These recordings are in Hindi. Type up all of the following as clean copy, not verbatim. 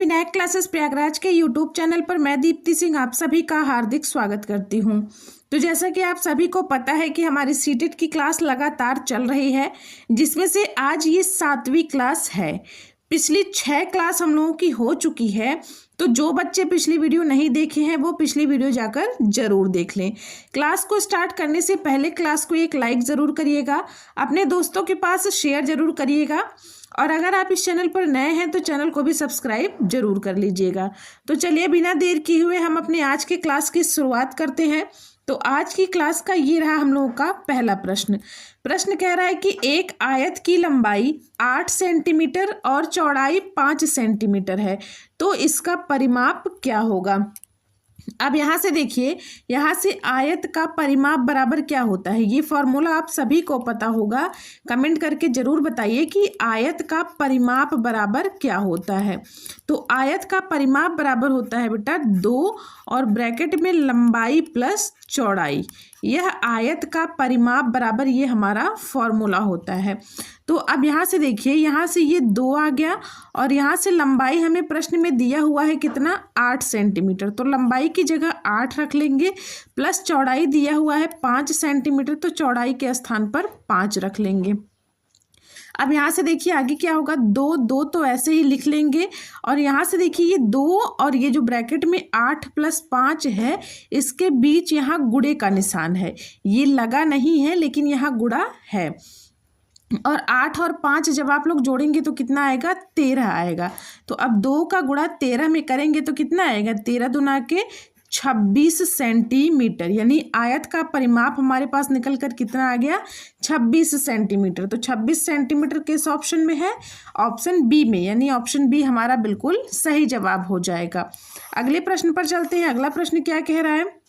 विनायक क्लासेस प्रयागराज के यूट्यूब चैनल पर मैं दीप्ति सिंह आप सभी का हार्दिक स्वागत करती हूं। तो जैसा कि आप सभी को पता है कि हमारी सीटेट की क्लास लगातार चल रही है, जिसमें से आज ये 7वीं क्लास है। पिछली 6 क्लास हम लोगों की हो चुकी है, तो जो बच्चे पिछली वीडियो नहीं देखे हैं वो पिछली वीडियो जाकर जरूर देख लें। क्लास को स्टार्ट करने से पहले क्लास को एक लाइक ज़रूर करिएगा, अपने दोस्तों के पास शेयर ज़रूर करिएगा, और अगर आप इस चैनल पर नए हैं तो चैनल को भी सब्सक्राइब जरूर कर लीजिएगा। तो चलिए बिना देर किए हुए हम अपने आज के क्लास की शुरुआत करते हैं। तो आज की क्लास का ये रहा हम लोगों का पहला प्रश्न। प्रश्न कह रहा है कि एक आयत की लंबाई 8 सेंटीमीटर और चौड़ाई 5 सेंटीमीटर है, तो इसका परिमाप क्या होगा। अब यहाँ से देखिए, यहाँ से आयत का परिमाप बराबर क्या होता है, ये फॉर्मूला आप सभी को पता होगा। कमेंट करके जरूर बताइए कि आयत का परिमाप बराबर क्या होता है। तो आयत का परिमाप बराबर होता है बेटा 2 और ब्रैकेट में लंबाई प्लस चौड़ाई। यह आयत का परिमाप बराबर ये हमारा फॉर्मूला होता है। तो अब यहाँ से देखिए, यहाँ से ये 2 आ गया और यहाँ से लंबाई हमें प्रश्न में दिया हुआ है कितना, 8 सेंटीमीटर। तो लंबाई की जगह 8 रख लेंगे, प्लस चौड़ाई दिया हुआ है 5 सेंटीमीटर, तो चौड़ाई के स्थान पर 5 रख लेंगे। अब यहाँ से देखिए आगे क्या होगा, 2 तो ऐसे ही लिख लेंगे, और यहाँ से देखिए ये 2 और ये जो ब्रैकेट में 8 + 5 है, इसके बीच यहाँ गुणे का निशान है। ये लगा नहीं है लेकिन यहाँ गुणा है, और 8 और 5 जब आप लोग जोड़ेंगे तो कितना आएगा, 13 आएगा। तो अब 2 का गुणा 13 में करेंगे तो कितना आएगा, 13 दूना के 26 सेंटीमीटर, यानी आयत का परिमाप हमारे पास निकल कर कितना आ गया, 26 सेंटीमीटर। तो 26 सेंटीमीटर किस ऑप्शन में है, ऑप्शन बी में, यानी ऑप्शन बी हमारा बिल्कुल सही जवाब हो जाएगा। अगले प्रश्न पर चलते हैं। अगला प्रश्न क्या कह रहा है,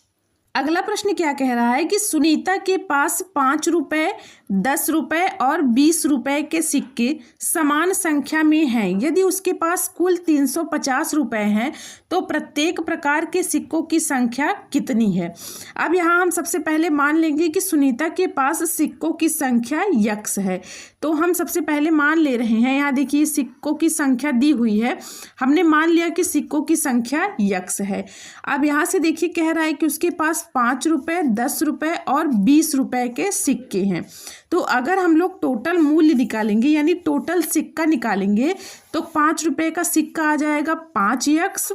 अगला प्रश्न क्या कह रहा है कि सुनीता के पास 5 रुपए, 10 रुपए और 20 रुपए के सिक्के समान संख्या में हैं। यदि उसके पास कुल 350 रुपए हैं तो प्रत्येक प्रकार के सिक्कों की संख्या कितनी है। अब यहाँ हम सबसे पहले मान लेंगे कि सुनीता के पास सिक्कों की संख्या यक्स है। तो हम सबसे पहले मान ले रहे हैं, यहाँ देखिए सिक्कों की संख्या दी हुई है, हमने मान लिया कि सिक्कों की संख्या यक्स है। अब यहाँ से देखिए कह रहा है कि उसके पास 5 रुपए, 10 रुपए और 20 रुपए के सिक्के हैं। तो अगर हम लोग टोटल मूल्य निकालेंगे, यानी टोटल सिक्का निकालेंगे, तो 5 रुपए का सिक्का आ जाएगा 5 यक्स,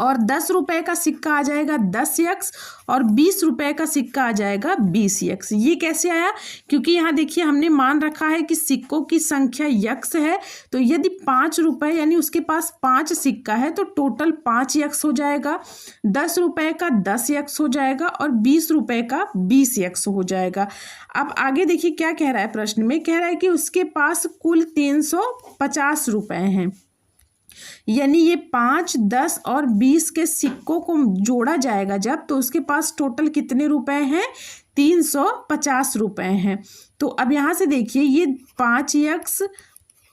और 10 रुपए का सिक्का आ जाएगा 10 यक्स, और 20 रुपए का सिक्का आ जाएगा 20 यक्स। ये कैसे आया, क्योंकि यहाँ देखिए हमने मान रखा है कि सिक्कों की संख्या यक्स है, तो यदि 5 रुपए यानी उसके पास 5 सिक्का है तो टोटल 5 यक्स हो जाएगा, 10 रुपए का 10 यक्स हो जाएगा, और 20 रुपए का 20 यक्स हो जाएगा। अब आगे देखिए क्या कह रहा है प्रश्न में, कह रहा है कि उसके पास कुल 350 रुपए हैं, यानी ये 5, 10 और 20 के सिक्कों को जोड़ा जाएगा जब, तो उसके पास टोटल कितने रुपए हैं, 350 रुपए हैं। तो अब यहाँ से देखिए ये 5 x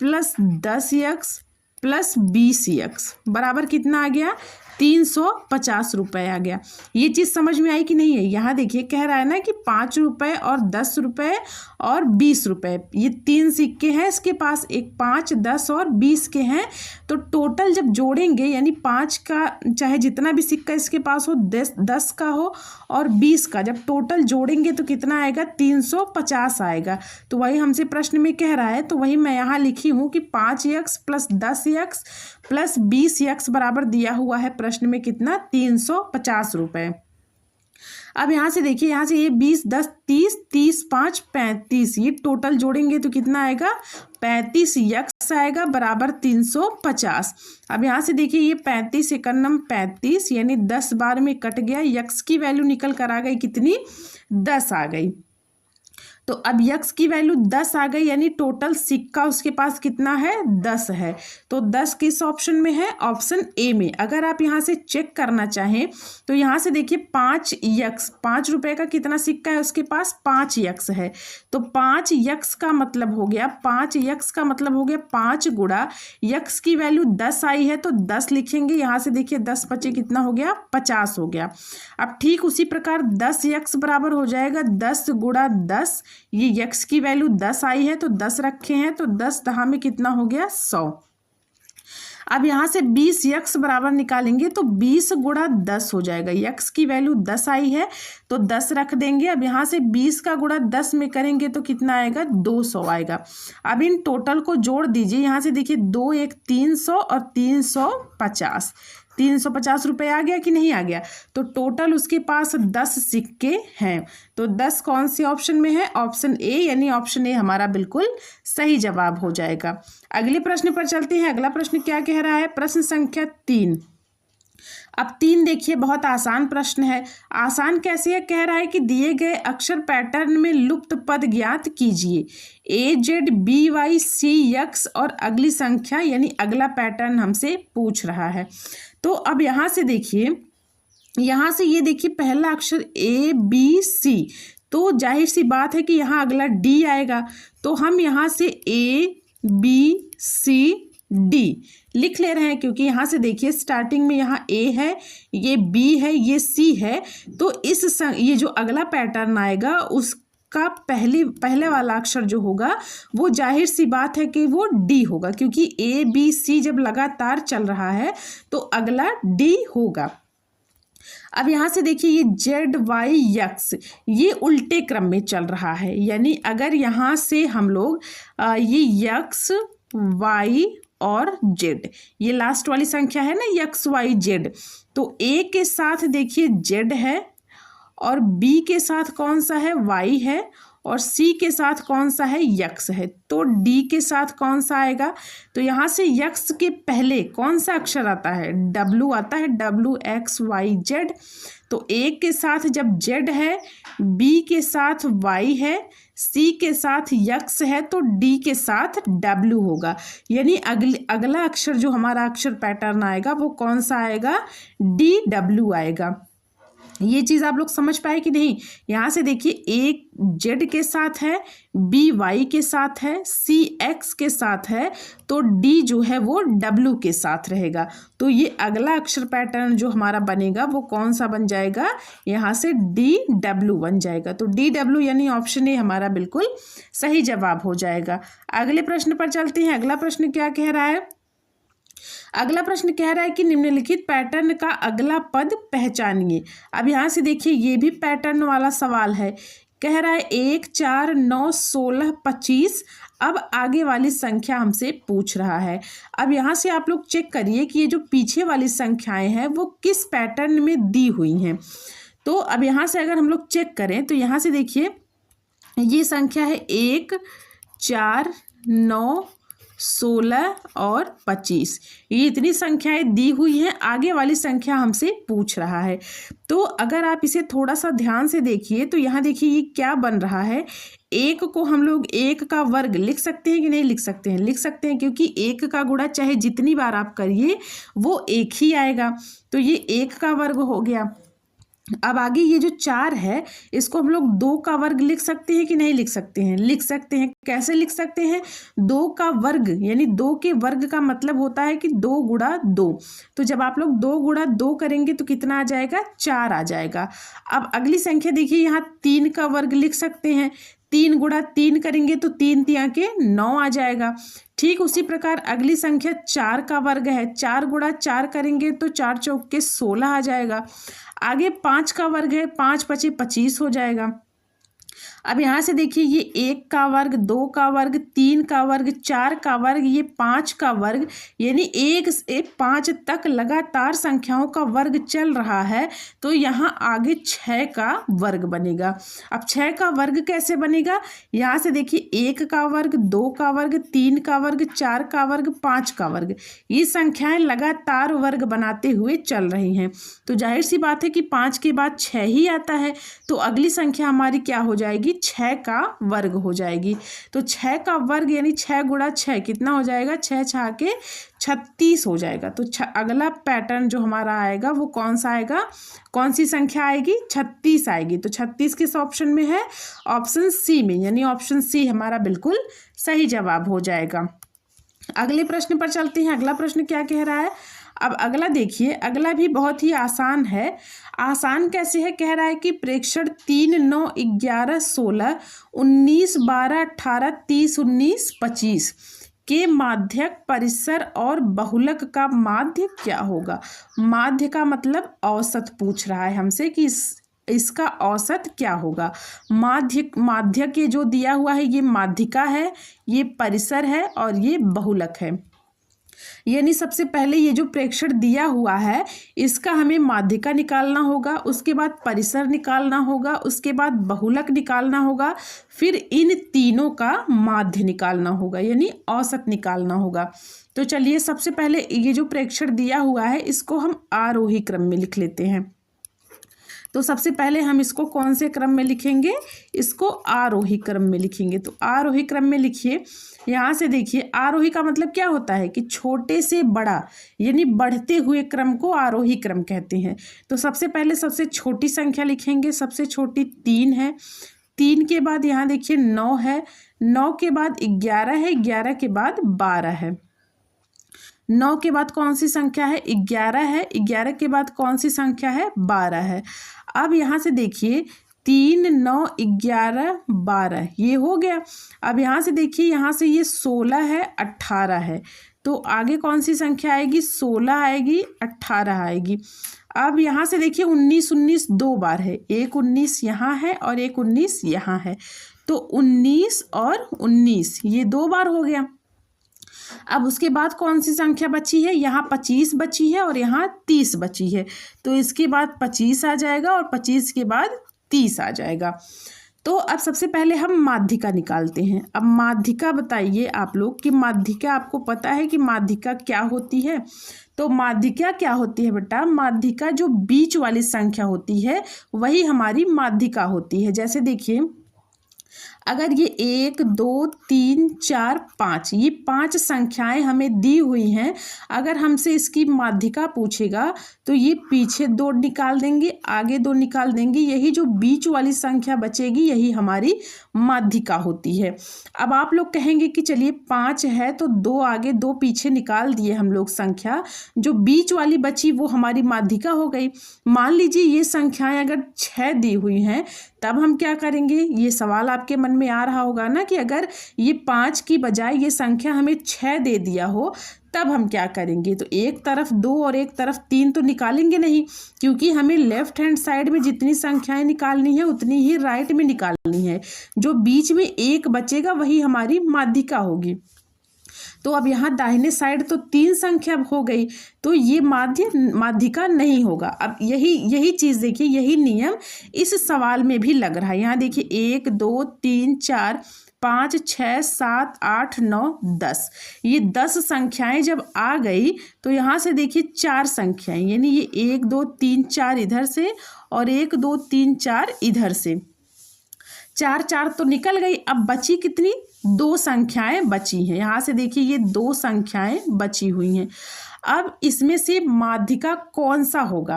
plus 10 x plus 20 x बराबर कितना आ गया, 350 रुपए आ गया। ये चीज़ समझ में आई कि नहीं है। यहाँ देखिए कह रहा है ना कि 5 रुपए और 10 रुपए और 20 रुपए, ये 3 सिक्के हैं इसके पास, एक 5, 10 और 20 के हैं। तो टोटल जब जोड़ेंगे, यानी 5 का चाहे जितना भी सिक्का इसके पास हो, 10 का हो और 20 का, जब टोटल जोड़ेंगे तो कितना आएगा, 350 आएगा। तो वही हमसे प्रश्न में कह रहा है, तो वही मैं यहाँ लिखी हूँ कि 5 x plus 10 x plus 20 x बराबर दिया हुआ है प्रश्न में कितना, 350 रुपए। अब यहाँ से देखिए, यहाँ से ये 20, 10, 30, 30, 5, 35, ये टोटल जोड़ेंगे तो कितना आएगा, 35 यक्स आएगा बराबर 350। अब यहाँ से देखिए ये 35 एकन्नम 35, यानी 10 बार में कट गया, यक्स की वैल्यू निकल कर आ गई कितनी, 10 आ गई। तो अब यक्स की वैल्यू 10 आ गई, यानी टोटल सिक्का उसके पास कितना है, 10 है। तो 10 किस ऑप्शन में है, ऑप्शन ए में। अगर आप यहाँ से चेक करना चाहें तो यहाँ से देखिए 5 यक्स, 5 रुपए का कितना सिक्का है उसके पास, 5 यक्स है। तो 5 यक्स का मतलब हो गया, 5 यक्स का मतलब हो गया 5 गुणा यक्स की वैल्यू 10 आई है तो 10 लिखेंगे। यहाँ से देखिए 10 बचे कितना हो गया, 50 हो गया। अब ठीक उसी प्रकार 10 यक्स बराबर हो जाएगा 10 गुणा 10, ये यक्स की वैल्यू 10 आई है तो 10 रखे हैं, तो 10 दहा में कितना हो गया, 100। अब यहाँ से 20 यक्स बराबर निकालेंगे तो 20 गुणा 10 हो जाएगा। यक्स की वैल्यू 10 आई है तो 10 रख देंगे। अब यहाँ से 20 का गुणा 10 में करेंगे तो कितना आएगा, 200 आएगा। अब इन टोटल को जोड़ दीजिए। यहाँ से देखिए 2 एक 300 और 350, 350 रुपये आ गया कि नहीं आ गया। तो टोटल उसके पास 10 सिक्के हैं। तो 10 कौन से ऑप्शन में है, ऑप्शन ए, यानी ऑप्शन ए हमारा बिल्कुल सही जवाब हो जाएगा। अगले प्रश्न पर चलते हैं। अगला प्रश्न क्या कह रहा है, प्रश्न संख्या 3। अब 3 देखिए, बहुत आसान प्रश्न है। आसान कैसे है, कह रहा है कि दिए गए अक्षर पैटर्न में लुप्त पद ज्ञात कीजिए। AZ BY CX और अगली संख्या, यानी अगला पैटर्न हमसे पूछ रहा है। तो अब यहाँ से देखिए, यहाँ से ये देखिए पहला अक्षर ABC, तो जाहिर सी बात है कि यहाँ अगला D आएगा। तो हम यहाँ से ABCD लिख ले रहे हैं, क्योंकि यहाँ से देखिए स्टार्टिंग में यहाँ A है, ये B है, ये C है। तो ये जो अगला पैटर्न आएगा उसका पहले वाला अक्षर जो होगा वो जाहिर सी बात है कि वो D होगा, क्योंकि ABC जब लगातार चल रहा है तो अगला D होगा। अब यहाँ से देखिए ये ZYX ये उल्टे क्रम में चल रहा है, यानी अगर यहाँ से हम लोग ये X Y और Z, ये लास्ट वाली संख्या है ना XYZ, तो A के साथ देखिए Z है और B के साथ कौन सा है, Y है, और C के साथ कौन सा है, X है। तो D के साथ कौन सा आएगा, तो यहाँ से X के पहले कौन सा अक्षर आता है, W आता है, WXYZ। तो A के साथ जब Z है, B के साथ Y है, C के साथ X है, तो D के साथ W होगा। यानी अगला अक्षर जो हमारा अक्षर पैटर्न आएगा वो कौन सा आएगा, DW आएगा। ये चीज़ आप लोग समझ पाए कि नहीं। यहाँ से देखिए A Z के साथ है, B Y के साथ है, C X के साथ है, तो D जो है वो W के साथ रहेगा। तो ये अगला अक्षर पैटर्न जो हमारा बनेगा वो कौन सा बन जाएगा, यहाँ से DW बन जाएगा। तो DW यानी ऑप्शन ए हमारा बिल्कुल सही जवाब हो जाएगा। अगले प्रश्न पर चलते हैं। अगला प्रश्न क्या कह रहा है, अगला प्रश्न कह रहा है कि निम्नलिखित पैटर्न का अगला पद पहचानिए। अब यहाँ से देखिए ये भी पैटर्न वाला सवाल है। कह रहा है 1 4 9 16 25। अब आगे वाली संख्या हमसे पूछ रहा है। अब यहाँ से आप लोग चेक करिए कि ये जो पीछे वाली संख्याएं हैं वो किस पैटर्न में दी हुई हैं। तो अब यहाँ से अगर हम लोग चेक करें तो यहाँ से देखिए ये संख्या है 1 4 9 16 और 25। ये इतनी संख्याएं दी हुई हैं, आगे वाली संख्या हमसे पूछ रहा है। तो अगर आप इसे थोड़ा सा ध्यान से देखिए तो यहाँ देखिए ये क्या बन रहा है, 1 को हम लोग 1 का वर्ग लिख सकते हैं कि नहीं लिख सकते हैं, लिख सकते हैं, क्योंकि 1 का गुणा चाहे जितनी बार आप करिए वो 1 ही आएगा। तो ये 1 का वर्ग हो गया। अब आगे ये जो 4 है इसको हम लोग 2 का वर्ग लिख सकते हैं कि नहीं लिख सकते हैं, लिख सकते हैं। कैसे लिख सकते हैं, 2 का वर्ग, यानी 2 के वर्ग का मतलब होता है कि 2 गुणा 2। तो जब आप लोग 2 गुणा 2 करेंगे तो कितना आ जाएगा, 4 आ जाएगा। अब अगली संख्या देखिए यहाँ 3 का वर्ग लिख सकते हैं, 3 गुणा 3 करेंगे तो 3 तिया के 9 आ जाएगा। ठीक उसी प्रकार अगली संख्या 4 का वर्ग है, 4 गुणा 4 करेंगे तो 4 चौक के 16 आ जाएगा। आगे 5 का वर्ग है, 5 पचे 25 हो जाएगा। अब यहाँ से देखिए ये 1 का वर्ग, 2 का वर्ग, 3 का वर्ग, 4 का वर्ग, ये 5 का वर्ग, यानी 1 से 5 तक लगातार संख्याओं का वर्ग चल रहा है। तो यहाँ आगे 6 का वर्ग बनेगा। अब 6 का वर्ग कैसे बनेगा, यहाँ से देखिए 1 का वर्ग, 2 का वर्ग, 3 का वर्ग, 4 का वर्ग, 5 का वर्ग, ये संख्याएं लगातार वर्ग बनाते हुए चल रही हैं। तो जाहिर सी बात है कि 5 के बाद 6 ही आता है। तो अगली संख्या हमारी क्या हो जाएगी, 6 का वर्ग हो जाएगी। तो 6 का वर्ग यानी 6 गुणा 6 कितना हो जाएगा, 6 6 के 36 हो जाएगा। तो अगला पैटर्न जो हमारा आएगा वो कौन सा आएगा, कौन सी संख्या आएगी, 36 आएगी। तो 36 किस ऑप्शन में है, ऑप्शन सी में, यानी ऑप्शन सी हमारा बिल्कुल सही जवाब हो जाएगा। अगले प्रश्न पर चलते हैं। अगला प्रश्न क्या कह रहा है, अब अगला देखिए, अगला भी बहुत ही आसान है। आसान कैसे है, कह रहा है कि प्रेक्षण 3 9 11 16 19 12 18 30 19 25 के माध्यक, परिसर और बहुलक का माध्य क्या होगा। माध्य का मतलब औसत पूछ रहा है हमसे कि इसका औसत क्या होगा। माध्यक ये जो दिया हुआ है ये माध्यिका है, ये परिसर है और ये बहुलक है। यानी सबसे पहले ये जो प्रेक्षण दिया हुआ है इसका हमें माध्यिका निकालना होगा, उसके बाद परिसर निकालना होगा, उसके बाद बहुलक निकालना होगा, फिर इन तीनों का माध्य निकालना होगा यानी औसत निकालना होगा। तो चलिए सबसे पहले ये जो प्रेक्षण दिया हुआ है इसको हम आरोही क्रम में लिख लेते हैं। तो सबसे पहले हम इसको कौन से क्रम में लिखेंगे, इसको आरोही क्रम में लिखेंगे। तो आरोही क्रम में लिखिए। यहाँ से देखिए आरोही का मतलब क्या होता है कि छोटे से बड़ा यानी बढ़ते हुए क्रम को आरोही क्रम कहते हैं। तो सबसे पहले सबसे छोटी संख्या लिखेंगे, सबसे छोटी 3 है, 3 के बाद यहाँ देखिए 9 है, 9 के बाद 11 है, 11 के बाद 12 है, 9 के बाद कौन सी संख्या है 11 है, 11 के बाद कौन सी संख्या है 12 है। अब यहाँ से देखिए 3 9 11 12 ये हो गया। अब यहाँ से देखिए यहाँ से ये 16 है 18 है, तो आगे कौन सी संख्या आएगी 16 आएगी 18 आएगी। अब यहाँ से देखिए 19 19 दो बार है, एक 19 यहाँ है और एक 19 यहाँ है, तो 19 और 19 ये 2 बार हो गया। अब उसके बाद कौन सी संख्या बची है, यहाँ 25 बची है और यहाँ 30 बची है, तो इसके बाद 25 आ जाएगा और 25 के बाद 30 आ जाएगा। तो अब सबसे पहले हम माध्यिका निकालते हैं। अब माध्यिका बताइए आप लोग कि माध्यिका आपको पता है कि माध्यिका क्या होती है। तो माध्यिका क्या होती है बेटा, माध्यिका जो बीच वाली संख्या होती है वही हमारी माध्यिका होती है। जैसे देखिए अगर ये 1 2 3 4 5 ये 5 संख्याएं हमें दी हुई हैं, अगर हमसे इसकी माध्यिका पूछेगा तो ये पीछे 2 निकाल देंगे, आगे 2 निकाल देंगे, यही जो बीच वाली संख्या बचेगी यही हमारी माध्यिका होती है। अब आप लोग कहेंगे कि चलिए 5 है तो 2 आगे 2 पीछे निकाल दिए हम लोग संख्या, जो बीच वाली बची वो हमारी माध्यिका हो गई। मान लीजिए ये संख्याएं अगर 6 दी हुई हैं तब हम क्या करेंगे, ये सवाल आपके मन में आ रहा होगा ना कि अगर ये 5 की बजाय ये संख्या हमें 6 दे दिया हो तब हम क्या करेंगे। तो एक तरफ 2 और एक तरफ 3 तो निकालेंगे नहीं, क्योंकि हमें लेफ्ट हैंड साइड में जितनी संख्याएं निकालनी है उतनी ही राइट में निकालनी है। जो बीच में 1 बचेगा वही हमारी माध्यिका होगी। तो अब यहाँ दाहिने साइड तो 3 संख्या हो गई, तो ये माध्यिका नहीं होगा। अब यही चीज़ देखिए, यही नियम इस सवाल में भी लग रहा है। यहाँ देखिए 1 2 3 4 5 6 7 8 9 10 ये 10 संख्याएं जब आ गई तो यहाँ से देखिए 4 संख्याएं, यानी ये 1 2 3 4 इधर से और 1 2 3 4 इधर से, 4 4 तो निकल गई। अब बची कितनी, 2 संख्याएं बची हैं। यहाँ से देखिए ये 2 संख्याएं बची हुई हैं। अब इसमें से माध्यिका कौन सा होगा।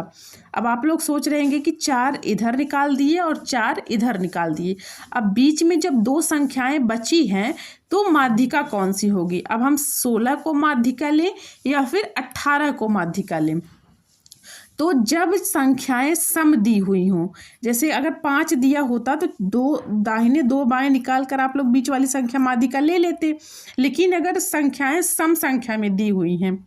अब आप लोग सोच रहे होंगे कि 4 इधर निकाल दिए और 4 इधर निकाल दिए, अब बीच में जब 2 संख्याएं बची हैं तो माध्यिका कौन सी होगी। अब हम 16 को माध्यिका लें या फिर 18 को माध्यिका लें। तो जब संख्याएं सम दी हुई हों, जैसे अगर 5 दिया होता तो 2 दाहिने 2 बाएं निकाल कर आप लोग बीच वाली संख्या माध्यिका ले लेते, लेकिन अगर संख्याएं सम संख्या में दी हुई हैं,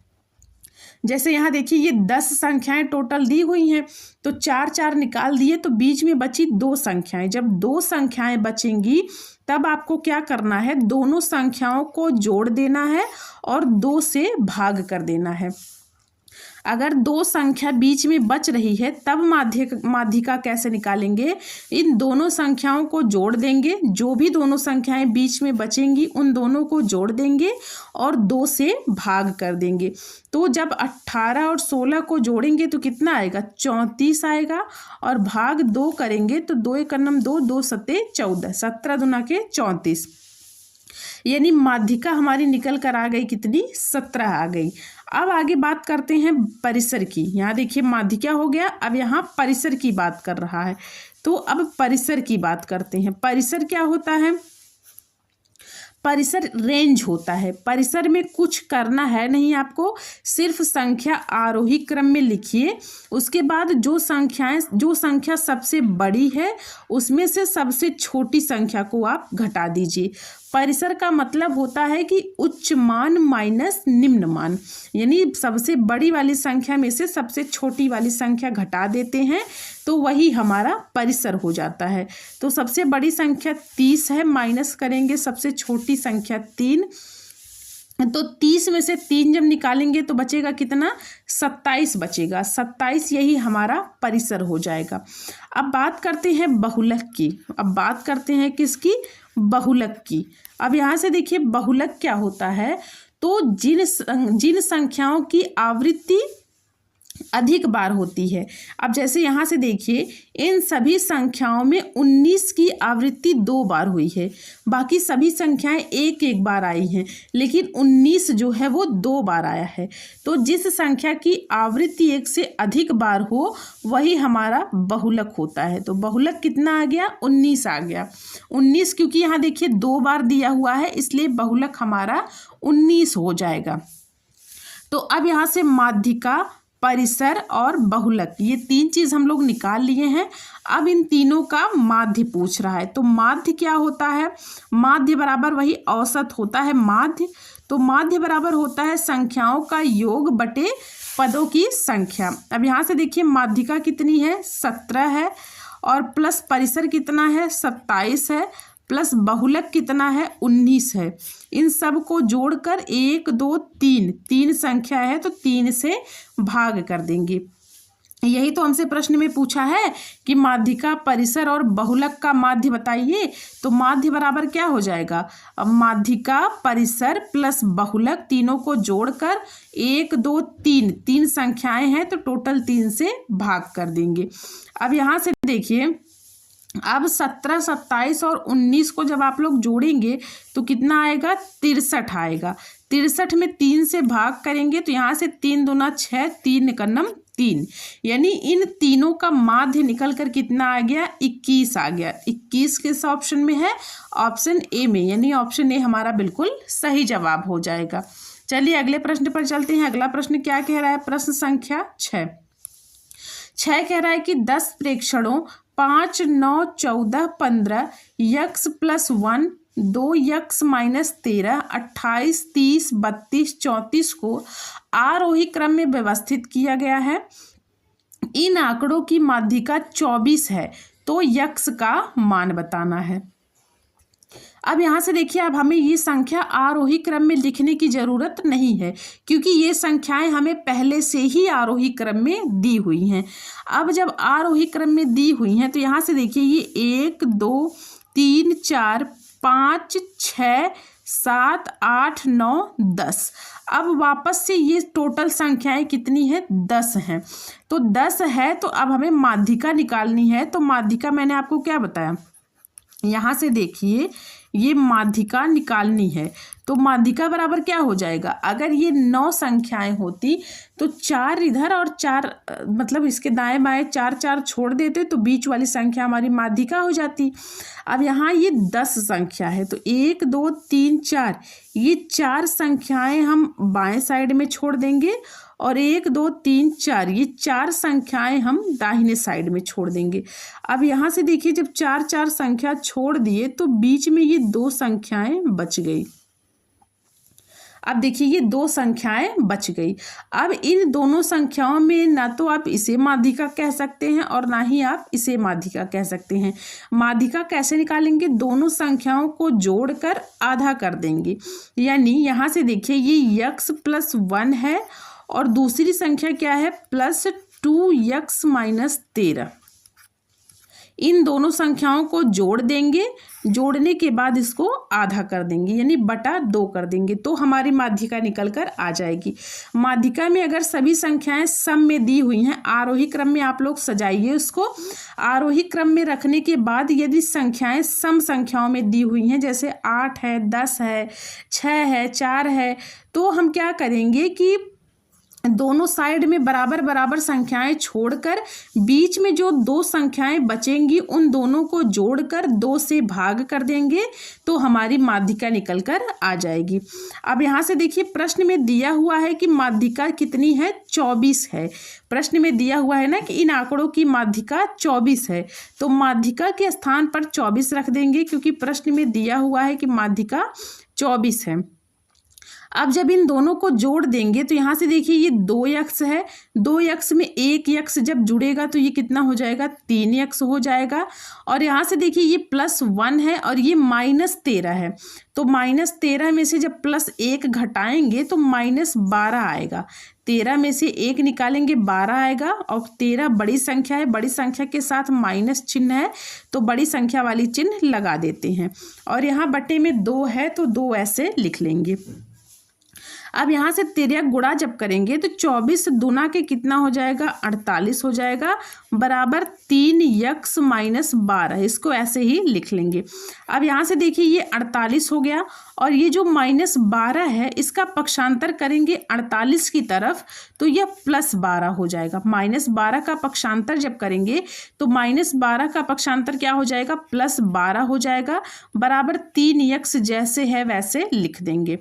जैसे यहाँ देखिए ये 10 संख्याएं टोटल दी हुई हैं, तो 4 4 निकाल दिए तो बीच में बची 2 संख्याएं। जब 2 संख्याएं बचेंगी तब आपको क्या करना है, दोनों संख्याओं को जोड़ देना है और 2 से भाग कर देना है। अगर 2 संख्या बीच में बच रही है तब माध्यिका कैसे निकालेंगे, इन दोनों संख्याओं को जोड़ देंगे, जो भी दोनों संख्याएं बीच में बचेंगी उन दोनों को जोड़ देंगे और 2 से भाग कर देंगे। तो जब 18 और 16 को जोड़ेंगे तो कितना आएगा, 34 आएगा, और भाग 2 करेंगे तो 2 1 2 2 7 14, 17 दूना के 34, यानी माध्यिका हमारी निकल कर आ गई कितनी, 17 आ गई। अब आगे बात करते हैं परिसर की। यहाँ देखिए माध्यिका हो गया, अब यहाँ परिसर की बात कर रहा है। तो अब परिसर की बात करते हैं। परिसर क्या होता है, परिसर रेंज होता है। परिसर में कुछ करना है नहीं आपको, सिर्फ संख्या आरोही क्रम में लिखिए, उसके बाद जो संख्या सबसे बड़ी है उसमें से सबसे छोटी संख्या को आप घटा दीजिए। परिसर का मतलब होता है कि उच्च मान माइनस निम्न मान, यानी सबसे बड़ी वाली संख्या में से सबसे छोटी वाली संख्या घटा देते हैं तो वही हमारा परिसर हो जाता है। तो सबसे बड़ी संख्या 30 है, माइनस करेंगे सबसे छोटी संख्या 3, तो 30 में से 3 जब निकालेंगे तो बचेगा कितना, 27 बचेगा। 27 यही हमारा परिसर हो जाएगा। अब बात करते हैं बहुलक की। अब बात करते हैं किसकी, बहुलक की। अब यहाँ से देखिए बहुलक क्या होता है, तो जिन संख्याओं की आवृत्ति अधिक बार होती है। अब जैसे यहाँ से देखिए इन सभी संख्याओं में 19 की आवृत्ति 2 बार हुई है, बाकी सभी संख्याएं एक एक बार आई हैं, लेकिन 19 जो है वो 2 बार आया है। तो जिस संख्या की आवृत्ति 1 से अधिक बार हो वही हमारा बहुलक होता है। तो बहुलक कितना आ गया, 19 आ गया। 19 क्योंकि यहाँ देखिए 2 बार दिया हुआ है इसलिए बहुलक हमारा 19 हो जाएगा। तो अब यहाँ से माध्यिका, परिसर और बहुलक ये 3 चीज हम लोग निकाल लिए हैं। अब इन तीनों का माध्य पूछ रहा है। तो माध्य क्या होता है, माध्य बराबर वही औसत होता है माध्य। तो माध्य बराबर होता है संख्याओं का योग बटे पदों की संख्या। अब यहाँ से देखिए माध्यिका कितनी है, 17 है, और प्लस परिसर कितना है, 27 है, प्लस बहुलक कितना है, 19 है। इन सब को जोड़कर 1 2 3 संख्या है तो 3 से भाग कर देंगे। यही तो हमसे प्रश्न में पूछा है कि माध्यिका, परिसर और बहुलक का माध्य बताइए। तो माध्य बराबर क्या हो जाएगा, अब माध्यिका, परिसर प्लस बहुलक तीनों को जोड़कर 1 2 3 संख्याएं हैं तो टोटल 3 से भाग कर देंगे। अब यहाँ से देखिए अब 17, 27 और 19 को जब आप लोग जोड़ेंगे तो कितना आएगा, 63 आएगा। 63 में 3 से भाग करेंगे तो यहाँ से 3 दूना 6, 3 एकम 3, यानी इन तीनों का माध्य निकल कर कितना आ गया, 21 आ गया। 21 किस ऑप्शन में है, ऑप्शन ए में, यानी ऑप्शन ए हमारा बिल्कुल सही जवाब हो जाएगा। चलिए अगले प्रश्न पर चलते हैं। अगला प्रश्न क्या कह रहा है, प्रश्न संख्या 6 कह रहा है कि 10 प्रेक्षणों 5 9 14 15 यक्स प्लस 1 2 यक्स माइनस 13 28 30 32 34 को आरोही क्रम में व्यवस्थित किया गया है। इन आंकड़ों की माध्यिका 24 है तो यक्स का मान बताना है। अब यहाँ से देखिए अब हमें ये संख्या आरोही क्रम में लिखने की जरूरत नहीं है क्योंकि ये संख्याएं हमें पहले से ही आरोही क्रम में दी हुई हैं। अब जब आरोही क्रम में दी हुई हैं तो यहाँ से देखिए ये 1 2 3 4 5 6 7 8 9 10। अब वापस से ये टोटल संख्याएं कितनी है, 10 हैं। तो 10 है तो अब हमें माध्यिका निकालनी है। तो माध्यिका मैंने आपको क्या बताया, यहाँ से देखिए ये माध्यिका निकालनी है। तो माध्यिका बराबर क्या हो जाएगा, अगर ये 9 संख्याएं होती तो 4 इधर और 4 मतलब इसके दाएं बाएं 4 4 छोड़ देते तो बीच वाली संख्या हमारी माध्यिका हो जाती। अब यहाँ ये 10 संख्या है तो 1 2 3 4 ये 4 संख्याएं हम बाएं साइड में छोड़ देंगे और 1 2 3 4 ये 4 संख्याएं हम दाहिने साइड में छोड़ देंगे। अब यहाँ से देखिए जब 4 4 संख्या छोड़ दिए तो बीच में ये 2 संख्याएं बच गई। अब देखिए ये 2 संख्याएं बच गई। अब इन दोनों संख्याओं में ना तो आप इसे माध्यिका कह सकते हैं और ना ही आप इसे माध्यिका कह सकते हैं। माध्यिका कैसे निकालेंगे, दोनों संख्याओं को जोड़कर आधा कर देंगे। यानी यहाँ से देखिए ये यक्स प्लस 1 है और दूसरी संख्या क्या है, प्लस 2 यक्स माइनस 13। इन दोनों संख्याओं को जोड़ देंगे, जोड़ने के बाद इसको आधा कर देंगे यानी बटा 2 कर देंगे तो हमारी माध्यिका निकल कर आ जाएगी। माध्यिका में अगर सभी संख्याएं सम में दी हुई हैं, आरोही क्रम में आप लोग सजाइए उसको। आरोही क्रम में रखने के बाद यदि संख्याएं सम संख्याओं में दी हुई हैं, जैसे 8 है, 10 है, 6 है, 4 है, तो हम क्या करेंगे कि दोनों साइड में बराबर बराबर संख्याएं छोड़कर बीच में जो दो संख्याएं बचेंगी उन दोनों को जोड़कर 2 से भाग कर देंगे तो हमारी माध्यिका निकल कर आ जाएगी। अब यहाँ से देखिए प्रश्न में दिया हुआ है कि माध्यिका कितनी है, 24 है। प्रश्न में दिया हुआ है ना कि इन आंकड़ों की माध्यिका 24 है, तो माध्यिका के स्थान पर 24 रख देंगे क्योंकि प्रश्न में दिया हुआ है कि माध्यिका 24 है। अब जब इन दोनों को जोड़ देंगे तो यहाँ से देखिए ये 2 यक्स है, 2 यक्स में 1 यक्स जब जुड़ेगा तो ये कितना हो जाएगा, 3 यक्स हो जाएगा। और यहाँ से देखिए ये +1 है और ये -13 है, तो -13 में से जब +1 घटाएंगे तो -12 आएगा। 13 में से 1 निकालेंगे 12 आएगा और 13 बड़ी संख्या है, बड़ी संख्या के साथ माइनस चिन्ह है तो बड़ी संख्या वाली चिन्ह लगा देते हैं। और यहाँ बटे में 2 है तो 2 ऐसे लिख लेंगे। अब यहाँ से 13 गुणा जब करेंगे तो 24 दूना के कितना हो जाएगा, 48 हो जाएगा, बराबर 3 यक्स -12, इसको ऐसे ही लिख लेंगे। अब यहाँ से देखिए ये 48 हो गया और ये जो -12 है इसका पक्षांतर करेंगे 48 की तरफ तो यह +12 हो जाएगा। -12 का पक्षांतर जब करेंगे तो -12 का पक्षांतर क्या हो जाएगा, +12 हो जाएगा, बराबर 3 यक्स जैसे है वैसे लिख देंगे।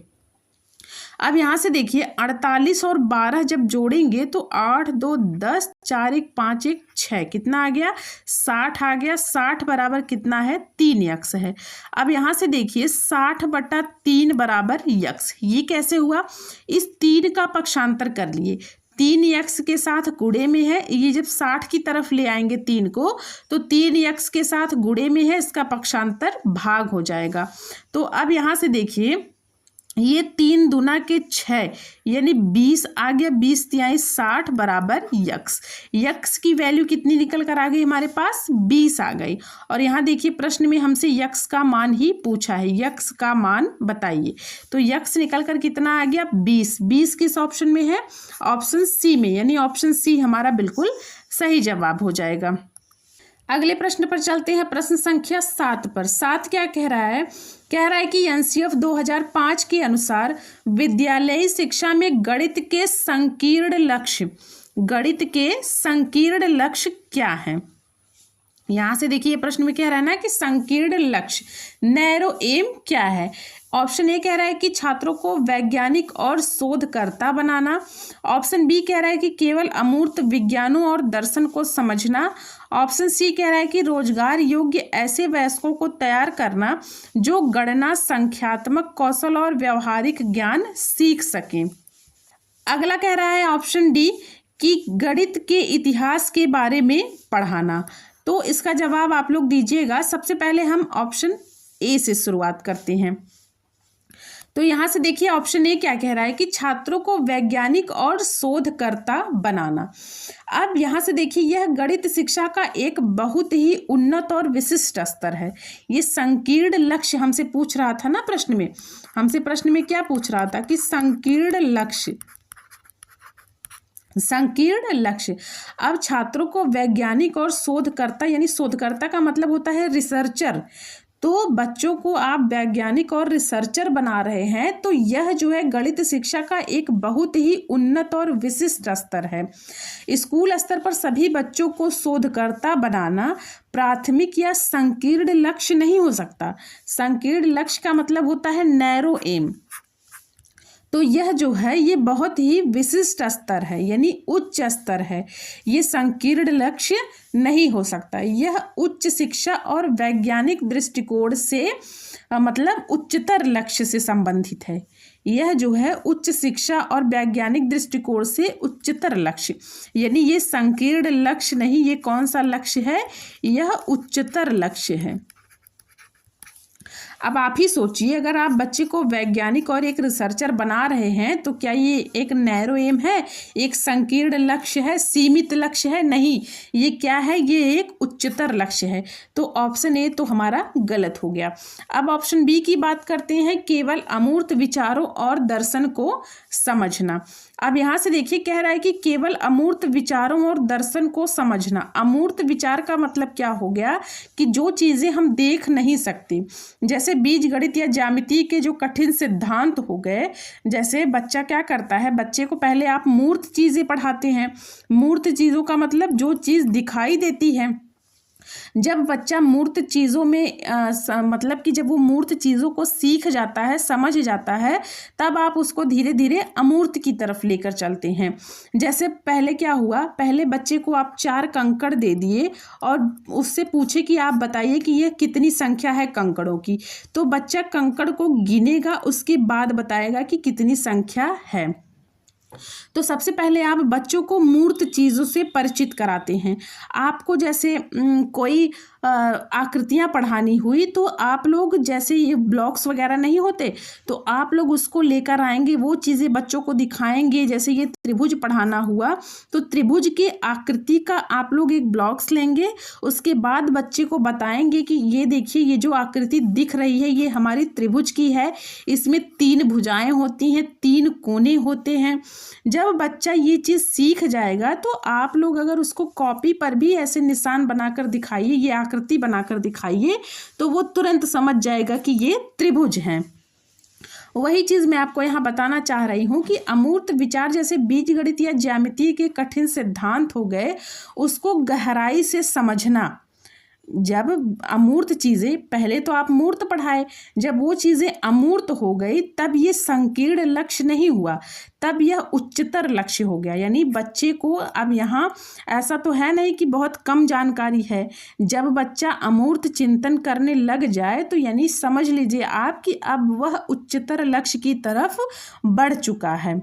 अब यहाँ से देखिए 48 और 12 जब जोड़ेंगे तो 8 2 10 4 1 5 1 6 कितना आ गया, 60 आ गया। 60 बराबर कितना है, 3 यक्स है। अब यहाँ से देखिए 60/3 बराबर यक्स, ये कैसे हुआ, इस 3 का पक्षांतर कर लिए, 3 यक्स के साथ गुणे में है, ये जब 60 की तरफ ले आएंगे 3 को तो 3 यक्स के साथ गुणे में है, इसका पक्षांतर भाग हो जाएगा। तो अब यहाँ से देखिए ये 3 दूना के 6 यानी 20 आ गया, 20 तिहाई 60 बराबर यक्स। यक्स की वैल्यू कितनी निकल कर आ गई हमारे पास, 20 आ गई। और यहाँ देखिए प्रश्न में हमसे यक्स का मान ही पूछा है, यक्स का मान बताइए। तो यक्स निकल कर कितना आ गया, 20। 20 किस ऑप्शन में है, ऑप्शन सी में, यानी ऑप्शन सी हमारा बिल्कुल सही जवाब हो जाएगा। अगले प्रश्न पर चलते हैं, प्रश्न संख्या 7 पर। 7 क्या कह रहा है, कह रहा है कि एनसीएफ 2005 के अनुसार विद्यालयी शिक्षा में गणित के संकीर्ण लक्ष्य क्या है। यहाँ से देखिए प्रश्न में कह रहा है ना कि संकीर्ण लक्ष्य, नैरो एम क्या है। ऑप्शन ए कह रहा है कि छात्रों को वैज्ञानिक और शोधकर्ता बनाना। ऑप्शन बी कह रहा है कि केवल अमूर्त विज्ञानों और दर्शन को समझना। ऑप्शन सी कह रहा है कि रोजगार योग्य ऐसे वयस्कों को तैयार करना जो गणना, संख्यात्मक कौशल और व्यवहारिक ज्ञान सीख सकें। अगला कह रहा है ऑप्शन डी कि गणित के इतिहास के बारे में पढ़ाना। तो इसका जवाब आप लोग दीजिएगा। सबसे पहले हम ऑप्शन ए से शुरुआत करते हैं। तो यहाँ से देखिए ऑप्शन ए क्या कह रहा है कि छात्रों को वैज्ञानिक और शोधकर्ता बनाना। अब यहाँ से देखिए यह गणित शिक्षा का एक बहुत ही उन्नत और विशिष्ट स्तर है। ये संकीर्ण लक्ष्य हमसे पूछ रहा था ना प्रश्न में, हमसे प्रश्न में क्या पूछ रहा था कि संकीर्ण लक्ष्य। अब छात्रों को वैज्ञानिक और शोधकर्ता, यानी शोधकर्ता का मतलब होता है रिसर्चर, तो बच्चों को आप वैज्ञानिक और रिसर्चर बना रहे हैं, तो यह जो है गणित शिक्षा का एक बहुत ही उन्नत और विशिष्ट स्तर है। स्कूल स्तर पर सभी बच्चों को शोधकर्ता बनाना प्राथमिक या संकीर्ण लक्ष्य नहीं हो सकता। संकीर्ण लक्ष्य का मतलब होता है नैरो एम, तो यह जो है ये बहुत ही विशिष्ट स्तर है, यानी उच्च स्तर है। ये संकीर्ण लक्ष्य नहीं हो सकता। यह उच्च शिक्षा और वैज्ञानिक दृष्टिकोण से मतलब उच्चतर लक्ष्य से संबंधित है। यह जो है उच्च शिक्षा और वैज्ञानिक दृष्टिकोण से उच्चतर लक्ष्य, यानी ये संकीर्ण लक्ष्य नहीं, ये कौन सा लक्ष्य है, यह उच्चतर लक्ष्य है। अब आप ही सोचिए, अगर आप बच्चे को वैज्ञानिक और एक रिसर्चर बना रहे हैं तो क्या ये एक नैरो एम है, एक संकीर्ण लक्ष्य है, सीमित लक्ष्य है? नहीं, ये क्या है, ये एक उच्चतर लक्ष्य है। तो ऑप्शन ए तो हमारा गलत हो गया। अब ऑप्शन बी की बात करते हैं, केवल अमूर्त विचारों और दर्शन को समझना। अब यहाँ से देखिए कह रहा है कि केवल अमूर्त विचारों और दर्शन को समझना। अमूर्त विचार का मतलब क्या हो गया कि जो चीज़ें हम देख नहीं सकते, जैसे बीजगणित या ज्यामिति के जो कठिन सिद्धांत हो गए, जैसे बच्चा क्या करता है, बच्चे को पहले आप मूर्त चीज़ें पढ़ाते हैं। मूर्त चीज़ों का मतलब जो चीज़ दिखाई देती है। जब बच्चा मूर्त चीज़ों में मतलब कि जब वो मूर्त चीज़ों को सीख जाता है, समझ जाता है, तब आप उसको धीरे धीरे अमूर्त की तरफ लेकर चलते हैं। जैसे पहले क्या हुआ, पहले बच्चे को आप 4 कंकड़ दे दिए और उससे पूछे कि आप बताइए कि ये कितनी संख्या है कंकड़ों की, तो बच्चा कंकड़ को गिनेगा, उसके बाद बताएगा कि कितनी संख्या है। तो सबसे पहले आप बच्चों को मूर्त चीज़ों से परिचित कराते हैं। आपको जैसे कोई आकृतियाँ पढ़ानी हुई तो आप लोग, जैसे ये ब्लॉक्स वगैरह नहीं होते, तो आप लोग उसको लेकर आएंगे, वो चीज़ें बच्चों को दिखाएंगे। जैसे ये त्रिभुज पढ़ाना हुआ तो त्रिभुज के आकृति का आप लोग एक ब्लॉक्स लेंगे, उसके बाद बच्चे को बताएंगे कि ये देखिए, ये जो आकृति दिख रही है ये हमारी त्रिभुज की है, इसमें 3 भुजाएं होती हैं, 3 कोने होते हैं। जब बच्चा ये चीज़ सीख जाएगा तो आप लोग अगर उसको कॉपी पर भी ऐसे निशान बनाकर दिखाइए, ये आकृति बनाकर दिखाइए, तो वो तुरंत समझ जाएगा कि ये त्रिभुज है। वही चीज़ मैं आपको यहाँ बताना चाह रही हूँ कि अमूर्त विचार जैसे बीजगणित या ज्यामिति के कठिन सिद्धांत हो गए, उसको गहराई से समझना। जब अमूर्त चीज़ें, पहले तो आप मूर्त पढ़ाए, जब वो चीज़ें अमूर्त हो गई तब ये संकीर्ण लक्ष्य नहीं हुआ, तब यह उच्चतर लक्ष्य हो गया। यानी बच्चे को अब यहाँ ऐसा तो है नहीं कि बहुत कम जानकारी है, जब बच्चा अमूर्त चिंतन करने लग जाए तो यानी समझ लीजिए आप कि अब वह उच्चतर लक्ष्य की तरफ बढ़ चुका है।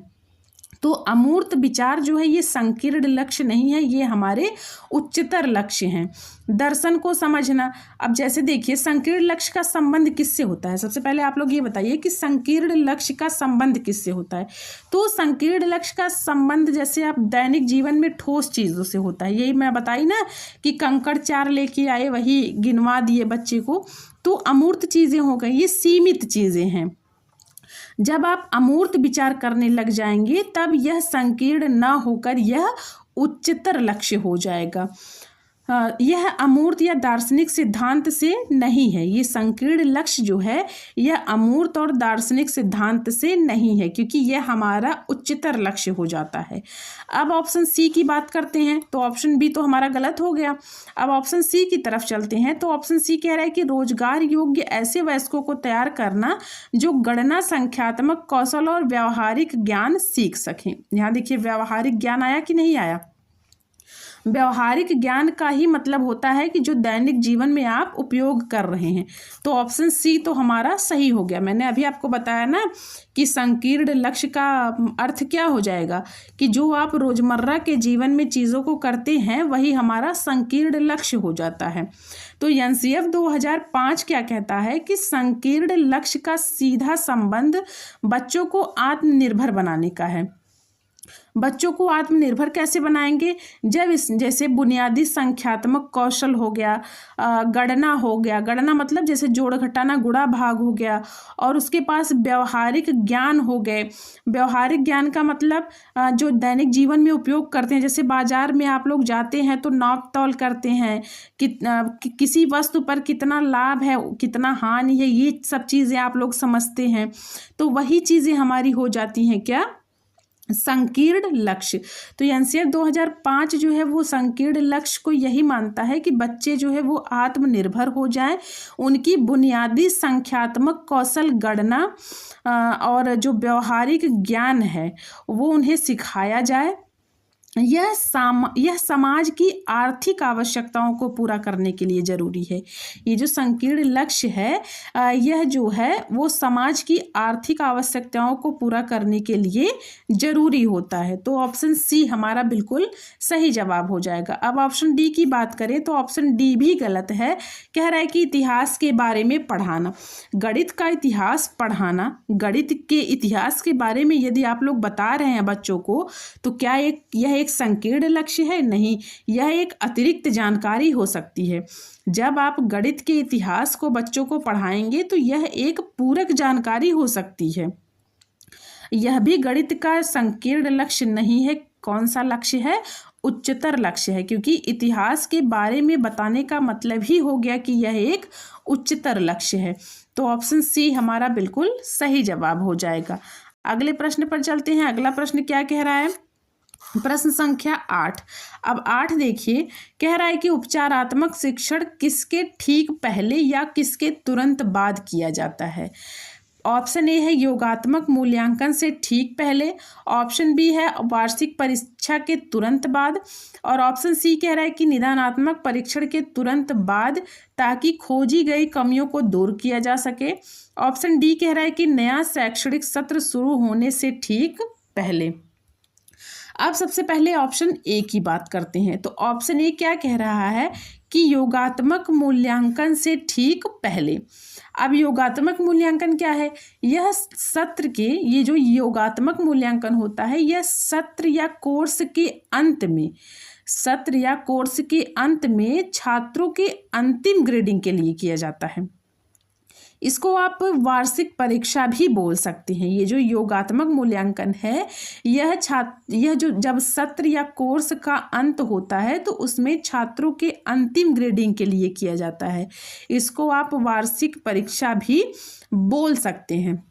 तो अमूर्त विचार जो है ये संकीर्ण लक्ष्य नहीं है, ये हमारे उच्चतर लक्ष्य हैं। दर्शन को समझना, अब जैसे देखिए संकीर्ण लक्ष्य का संबंध किससे होता है, सबसे पहले आप लोग ये बताइए कि संकीर्ण लक्ष्य का संबंध किससे होता है। तो संकीर्ण लक्ष्य का संबंध जैसे आप दैनिक जीवन में ठोस चीज़ों से होता है। यही मैं बताई ना कि कंकड़ 4 लेके आए, वही गिनवा दिए बच्चे को, तो अमूर्त चीज़ें हो गई, ये सीमित चीज़ें हैं। जब आप अमूर्त विचार करने लग जाएंगे तब यह संकीर्ण न होकर यह उच्चतर लक्ष्य हो जाएगा। यह अमूर्त या दार्शनिक सिद्धांत से नहीं है। ये संकीर्ण लक्ष्य जो है यह अमूर्त और दार्शनिक सिद्धांत से नहीं है, क्योंकि यह हमारा उच्चतर लक्ष्य हो जाता है। अब ऑप्शन सी की बात करते हैं, तो ऑप्शन बी तो हमारा गलत हो गया। अब ऑप्शन सी की तरफ चलते हैं, तो ऑप्शन सी कह रहा है कि रोजगार योग्य ऐसे वयस्कों को तैयार करना जो गणना, संख्यात्मक कौशल और व्यावहारिक ज्ञान सीख सकें। यहाँ देखिए व्यावहारिक ज्ञान आया कि नहीं आया। व्यावहारिक ज्ञान का ही मतलब होता है कि जो दैनिक जीवन में आप उपयोग कर रहे हैं। तो ऑप्शन सी तो हमारा सही हो गया। मैंने अभी आपको बताया ना कि संकीर्ण लक्ष्य का अर्थ क्या हो जाएगा, कि जो आप रोजमर्रा के जीवन में चीज़ों को करते हैं वही हमारा संकीर्ण लक्ष्य हो जाता है। तो एनसीएफ 2005 क्या कहता है कि संकीर्ण लक्ष्य का सीधा संबंध बच्चों को आत्मनिर्भर बनाने का है। बच्चों को आत्मनिर्भर कैसे बनाएंगे, जब इस जैसे बुनियादी संख्यात्मक कौशल हो गया, गणना हो गया, गणना मतलब जैसे जोड़ घटाना गुणा भाग हो गया, और उसके पास व्यवहारिक ज्ञान हो गए। व्यवहारिक ज्ञान का मतलब जो दैनिक जीवन में उपयोग करते हैं, जैसे बाजार में आप लोग जाते हैं तो नाप तौल करते हैं कि किसी वस्तु पर कितना लाभ है, कितना हानि है, ये सब चीज़ें आप लोग समझते हैं। तो वही चीज़ें हमारी हो जाती हैं क्या, संकीर्ण लक्ष्य। तो एनसीएफ 2005 जो है वो संकीर्ण लक्ष्य को यही मानता है कि बच्चे जो है वो आत्मनिर्भर हो जाएं, उनकी बुनियादी संख्यात्मक कौशल, गणना और जो व्यवहारिक ज्ञान है वो उन्हें सिखाया जाए। यह समाज की आर्थिक आवश्यकताओं को पूरा करने के लिए जरूरी है। ये जो संकीर्ण लक्ष्य है यह जो है वो समाज की आर्थिक आवश्यकताओं को पूरा करने के लिए जरूरी होता है। तो ऑप्शन सी हमारा बिल्कुल सही जवाब हो जाएगा। अब ऑप्शन डी की बात करें तो ऑप्शन डी भी गलत है। कह रहा है कि इतिहास के बारे में पढ़ाना, गणित का इतिहास पढ़ाना। गणित के इतिहास के बारे में यदि आप लोग बता रहे हैं बच्चों को, तो क्या यह एक संकीर्ण लक्ष्य है? नहीं, यह एक अतिरिक्त जानकारी हो सकती है। जब आप गणित के इतिहास को बच्चों को पढ़ाएंगे तो यह एक पूरक जानकारी हो सकती है। यह भी गणित का संकीर्ण लक्ष्य नहीं है, कौन सा लक्ष्य है? उच्चतर लक्ष्य है, क्योंकि इतिहास के बारे में बताने का मतलब ही हो गया कि यह एक उच्चतर लक्ष्य है। तो ऑप्शन सी हमारा बिल्कुल सही जवाब हो जाएगा। अगले प्रश्न पर चलते हैं। अगला प्रश्न क्या कह रहा है? प्रश्न संख्या 8। अब 8 देखिए, कह रहा है कि उपचारात्मक शिक्षण किसके ठीक पहले या किसके तुरंत बाद किया जाता है? ऑप्शन ए है योगात्मक मूल्यांकन से ठीक पहले, ऑप्शन बी है वार्षिक परीक्षा के तुरंत बाद, और ऑप्शन सी कह रहा है कि निदानात्मक परीक्षण के तुरंत बाद, ताकि खोजी गई कमियों को दूर किया जा सके। ऑप्शन डी कह रहा है कि नया शैक्षणिक सत्र शुरू होने से ठीक पहले। अब सबसे पहले ऑप्शन ए की बात करते हैं। तो ऑप्शन ए क्या कह रहा है कि योगात्मक मूल्यांकन से ठीक पहले। अब योगात्मक मूल्यांकन क्या है? यह सत्र के, ये जो योगात्मक मूल्यांकन होता है, यह सत्र या कोर्स के अंत में छात्रों के अंतिम ग्रेडिंग के लिए किया जाता है। इसको आप वार्षिक परीक्षा भी बोल सकते हैं। ये जो योगात्मक मूल्यांकन है, यह जो जब सत्र या कोर्स का अंत होता है तो उसमें छात्रों के अंतिम ग्रेडिंग के लिए किया जाता है। इसको आप वार्षिक परीक्षा भी बोल सकते हैं।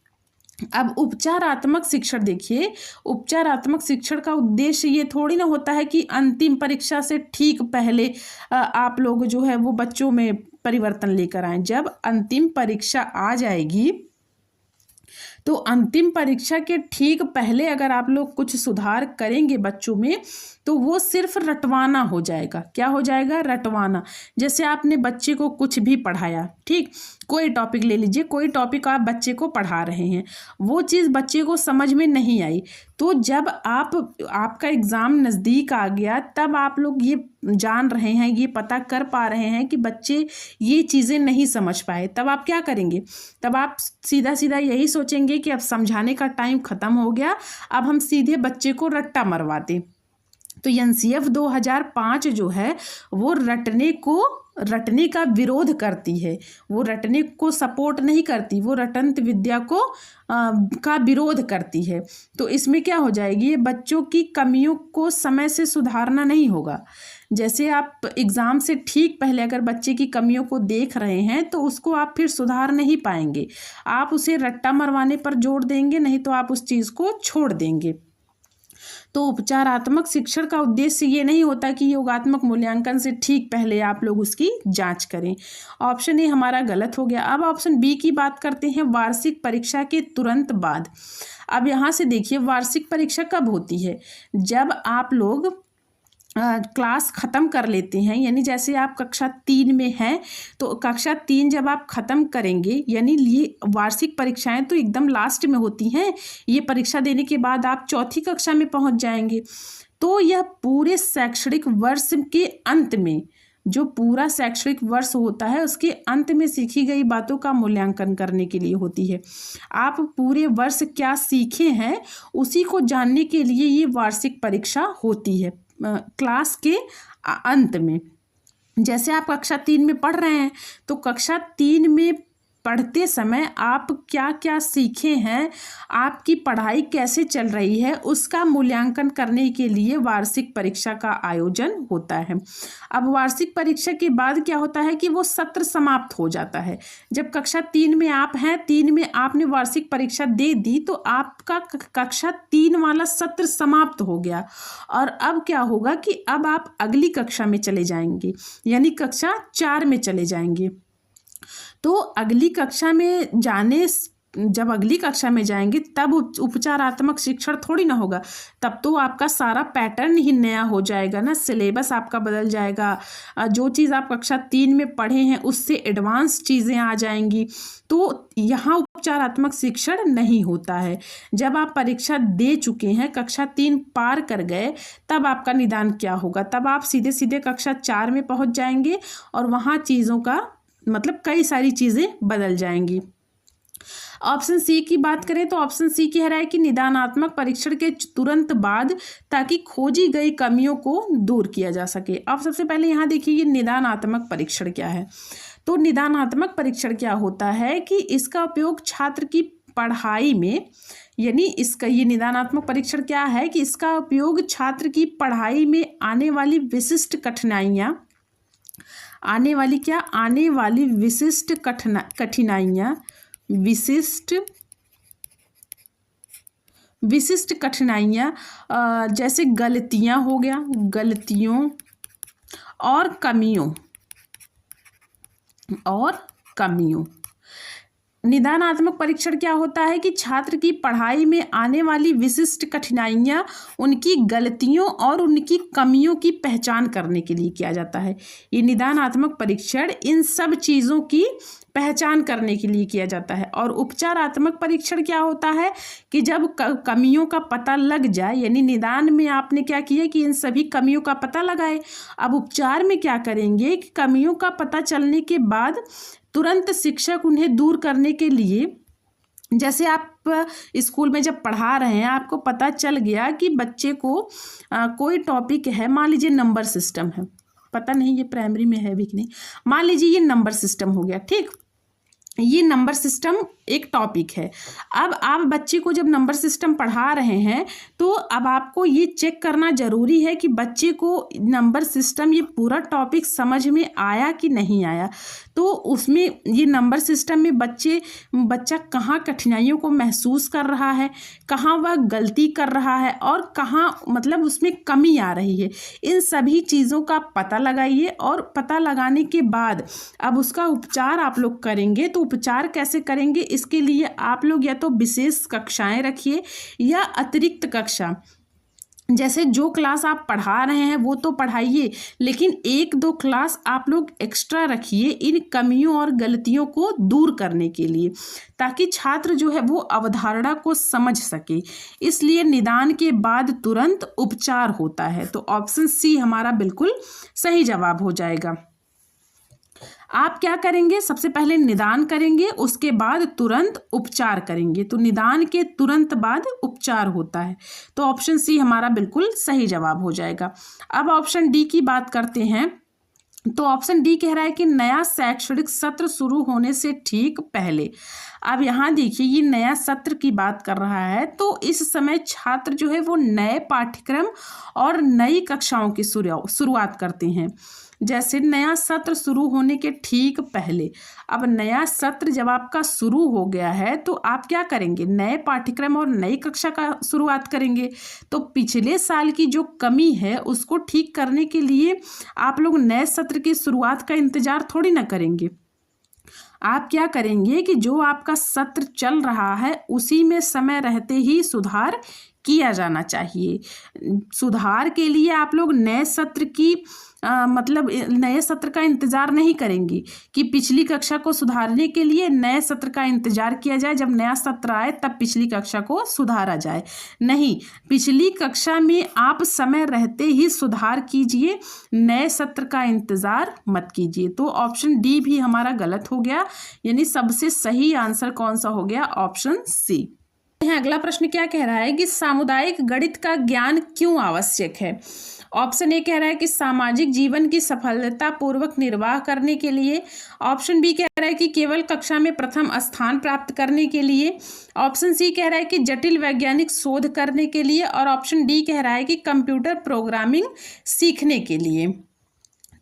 अब उपचारात्मक शिक्षण देखिए, उपचारात्मक शिक्षण का उद्देश्य ये थोड़ी ना होता है कि अंतिम परीक्षा से ठीक पहले आप लोग जो है वो बच्चों में परिवर्तन लेकर आए। जब अंतिम परीक्षा आ जाएगी तो अंतिम परीक्षा के ठीक पहले अगर आप लोग कुछ सुधार करेंगे बच्चों में, तो वो सिर्फ रटवाना हो जाएगा। क्या हो जाएगा? रटवाना। जैसे आपने बच्चे को कुछ भी पढ़ाया, ठीक, कोई टॉपिक ले लीजिए, कोई टॉपिक आप बच्चे को पढ़ा रहे हैं, वो चीज़ बच्चे को समझ में नहीं आई, तो जब आपका एग्ज़ाम नज़दीक आ गया, तब आप लोग ये जान रहे हैं, ये पता कर पा रहे हैं कि बच्चे ये चीज़ें नहीं समझ पाए, तब आप क्या करेंगे? तब आप सीधा सीधा यही सोचेंगे कि अब समझाने का टाइम ख़त्म हो गया, अब हम सीधे बच्चे को रट्टा मरवा दें। तो एनसीएफ 2005 जो है वो रटने का विरोध करती है, वो रटने को सपोर्ट नहीं करती, वो रटंत विद्या का विरोध करती है। तो इसमें क्या हो जाएगी? ये बच्चों की कमियों को समय से सुधारना नहीं होगा। जैसे आप एग्ज़ाम से ठीक पहले अगर बच्चे की कमियों को देख रहे हैं तो उसको आप फिर सुधार नहीं पाएंगे, आप उसे रट्टा मरवाने पर जोर देंगे, नहीं तो आप उस चीज़ को छोड़ देंगे। तो उपचारात्मक शिक्षण का उद्देश्य ये नहीं होता कि योगात्मक मूल्यांकन से ठीक पहले आप लोग उसकी जांच करें। ऑप्शन ए हमारा गलत हो गया। अब ऑप्शन बी की बात करते हैं, वार्षिक परीक्षा के तुरंत बाद। अब यहाँ से देखिए, वार्षिक परीक्षा कब होती है? जब आप लोग क्लास ख़त्म कर लेते हैं, यानी जैसे आप कक्षा 3 में हैं, तो कक्षा 3 जब आप ख़त्म करेंगे, यानी ये वार्षिक परीक्षाएं तो एकदम लास्ट में होती हैं, ये परीक्षा देने के बाद आप चौथी कक्षा में पहुंच जाएंगे। तो यह पूरे शैक्षणिक वर्ष के अंत में, जो पूरा शैक्षणिक वर्ष होता है उसके अंत में सीखी गई बातों का मूल्यांकन करने के लिए होती है। आप पूरे वर्ष क्या सीखे हैं उसी को जानने के लिए ये वार्षिक परीक्षा होती है क्लास के अंत में। जैसे आप कक्षा 3 में पढ़ रहे हैं, तो कक्षा 3 में पढ़ते समय आप क्या क्या सीखे हैं, आपकी पढ़ाई कैसे चल रही है, उसका मूल्यांकन करने के लिए वार्षिक परीक्षा का आयोजन होता है। अब वार्षिक परीक्षा के बाद क्या होता है कि वो सत्र समाप्त हो जाता है। जब कक्षा 3 में आप हैं, 3 में आपने वार्षिक परीक्षा दे दी, तो आपका कक्षा 3 वाला सत्र समाप्त हो गया। और अब क्या होगा कि अब आप अगली कक्षा में चले जाएंगे, यानी कक्षा 4 में चले जाएंगे। तो अगली कक्षा में जब अगली कक्षा में जाएंगे तब उपचारात्मक शिक्षण थोड़ी ना होगा, तब तो आपका सारा पैटर्न ही नया हो जाएगा ना, सिलेबस आपका बदल जाएगा। जो चीज़ आप कक्षा 3 में पढ़े हैं उससे एडवांस चीज़ें आ जाएंगी। तो यहाँ उपचारात्मक शिक्षण नहीं होता है। जब आप परीक्षा दे चुके हैं, कक्षा 3 पार कर गए, तब आपका निदान क्या होगा? तब आप सीधे सीधे कक्षा 4 में पहुँच जाएंगे और वहाँ चीज़ों का मतलब कई सारी चीज़ें बदल जाएंगी। ऑप्शन सी की बात करें तो ऑप्शन सी कह रहा है कि निदानात्मक परीक्षण के तुरंत बाद, ताकि खोजी गई कमियों को दूर किया जा सके। अब सबसे पहले यहाँ देखिए, ये निदानात्मक परीक्षण क्या है। तो निदानात्मक परीक्षण क्या होता है कि इसका उपयोग छात्र की पढ़ाई में यानी इसका ये निदानात्मक परीक्षण क्या है कि इसका उपयोग छात्र की पढ़ाई में आने वाली विशिष्ट कठिनाइयाँ, आने वाली विशिष्ट कठिनाइयाँ जैसे गलतियाँ हो गया, गलतियों और कमियों। निदानात्मक परीक्षण क्या होता है कि छात्र की पढ़ाई में आने वाली विशिष्ट कठिनाइयाँ, उनकी गलतियों और उनकी कमियों की पहचान करने के लिए किया जाता है। ये निदानात्मक परीक्षण इन सब चीज़ों की पहचान करने के लिए किया जाता है। और उपचारात्मक परीक्षण क्या होता है कि जब कमियों का पता लग जाए, यानी निदान में आपने क्या किया कि इन सभी कमियों का पता लगाए। अब उपचार में क्या करेंगे कि कमियों का पता चलने के बाद तुरंत शिक्षक उन्हें दूर करने के लिए, जैसे आप स्कूल में जब पढ़ा रहे हैं आपको पता चल गया कि बच्चे को कोई टॉपिक है, मान लीजिए नंबर सिस्टम है, पता नहीं ये प्राइमरी में है भी कि नहीं, मान लीजिए ये नंबर सिस्टम हो गया, ठीक, ये नंबर सिस्टम एक टॉपिक है। अब आप बच्चे को जब नंबर सिस्टम पढ़ा रहे हैं तो अब आपको ये चेक करना ज़रूरी है कि बच्चे को नंबर सिस्टम ये पूरा टॉपिक समझ में आया कि नहीं आया। तो उसमें ये नंबर सिस्टम में बच्चा कहाँ कठिनाइयों को महसूस कर रहा है, कहाँ वह गलती कर रहा है और कहाँ मतलब उसमें कमी आ रही है, इन सभी चीज़ों का पता लगाइए। और पता लगाने के बाद अब उसका उपचार आप लोग करेंगे। तो उपचार कैसे करेंगे, इसके लिए आप लोग या तो विशेष कक्षाएं रखिए या अतिरिक्त कक्षा, जैसे जो क्लास आप पढ़ा रहे हैं वो तो पढ़ाइए, लेकिन 1-2 क्लास आप लोग एक्स्ट्रा रखिए इन कमियों और गलतियों को दूर करने के लिए, ताकि छात्र जो है वो अवधारणा को समझ सके। इसलिए निदान के बाद तुरंत उपचार होता है। तो ऑप्शन सी हमारा बिल्कुल सही जवाब हो जाएगा। आप क्या करेंगे, सबसे पहले निदान करेंगे, उसके बाद तुरंत उपचार करेंगे। तो निदान के तुरंत बाद उपचार होता है। तो ऑप्शन सी हमारा बिल्कुल सही जवाब हो जाएगा। अब ऑप्शन डी की बात करते हैं। तो ऑप्शन डी कह रहा है कि नया शैक्षणिक सत्र शुरू होने से ठीक पहले। अब यहाँ देखिए ये नया सत्र की बात कर रहा है, तो इस समय छात्र जो है वो नए पाठ्यक्रम और नई कक्षाओं की शुरुआत करते हैं। जैसे नया सत्र शुरू होने के ठीक पहले, अब नया सत्र जब आपका शुरू हो गया है तो आप क्या करेंगे, नए पाठ्यक्रम और नई कक्षा का शुरुआत करेंगे। तो पिछले साल की जो कमी है उसको ठीक करने के लिए आप लोग नए सत्र की शुरुआत का इंतजार थोड़ी ना करेंगे। आप क्या करेंगे कि जो आपका सत्र चल रहा है उसी में समय रहते ही सुधार किया जाना चाहिए। सुधार के लिए आप लोग नए सत्र की मतलब नए सत्र का इंतज़ार नहीं करेंगे कि पिछली कक्षा को सुधारने के लिए नए सत्र का इंतज़ार किया जाए, जब नया सत्र आए तब पिछली कक्षा को सुधारा जाए। नहीं, पिछली कक्षा में आप समय रहते ही सुधार कीजिए, नए सत्र का इंतज़ार मत कीजिए। तो ऑप्शन डी भी हमारा गलत हो गया, यानी सबसे सही आंसर कौन सा हो गया, ऑप्शन सी। अगला प्रश्न क्या कह रहा है कि सामुदायिक गणित का ज्ञान क्यों आवश्यक है। ऑप्शन ए कह रहा है कि सामाजिक जीवन की सफलतापूर्वक निर्वाह करने के लिए। ऑप्शन बी कह रहा है कि केवल कक्षा में प्रथम स्थान प्राप्त करने के लिए। ऑप्शन सी कह रहा है कि जटिल वैज्ञानिक शोध करने के लिए। और ऑप्शन डी कह रहा है कि कंप्यूटर प्रोग्रामिंग सीखने के लिए।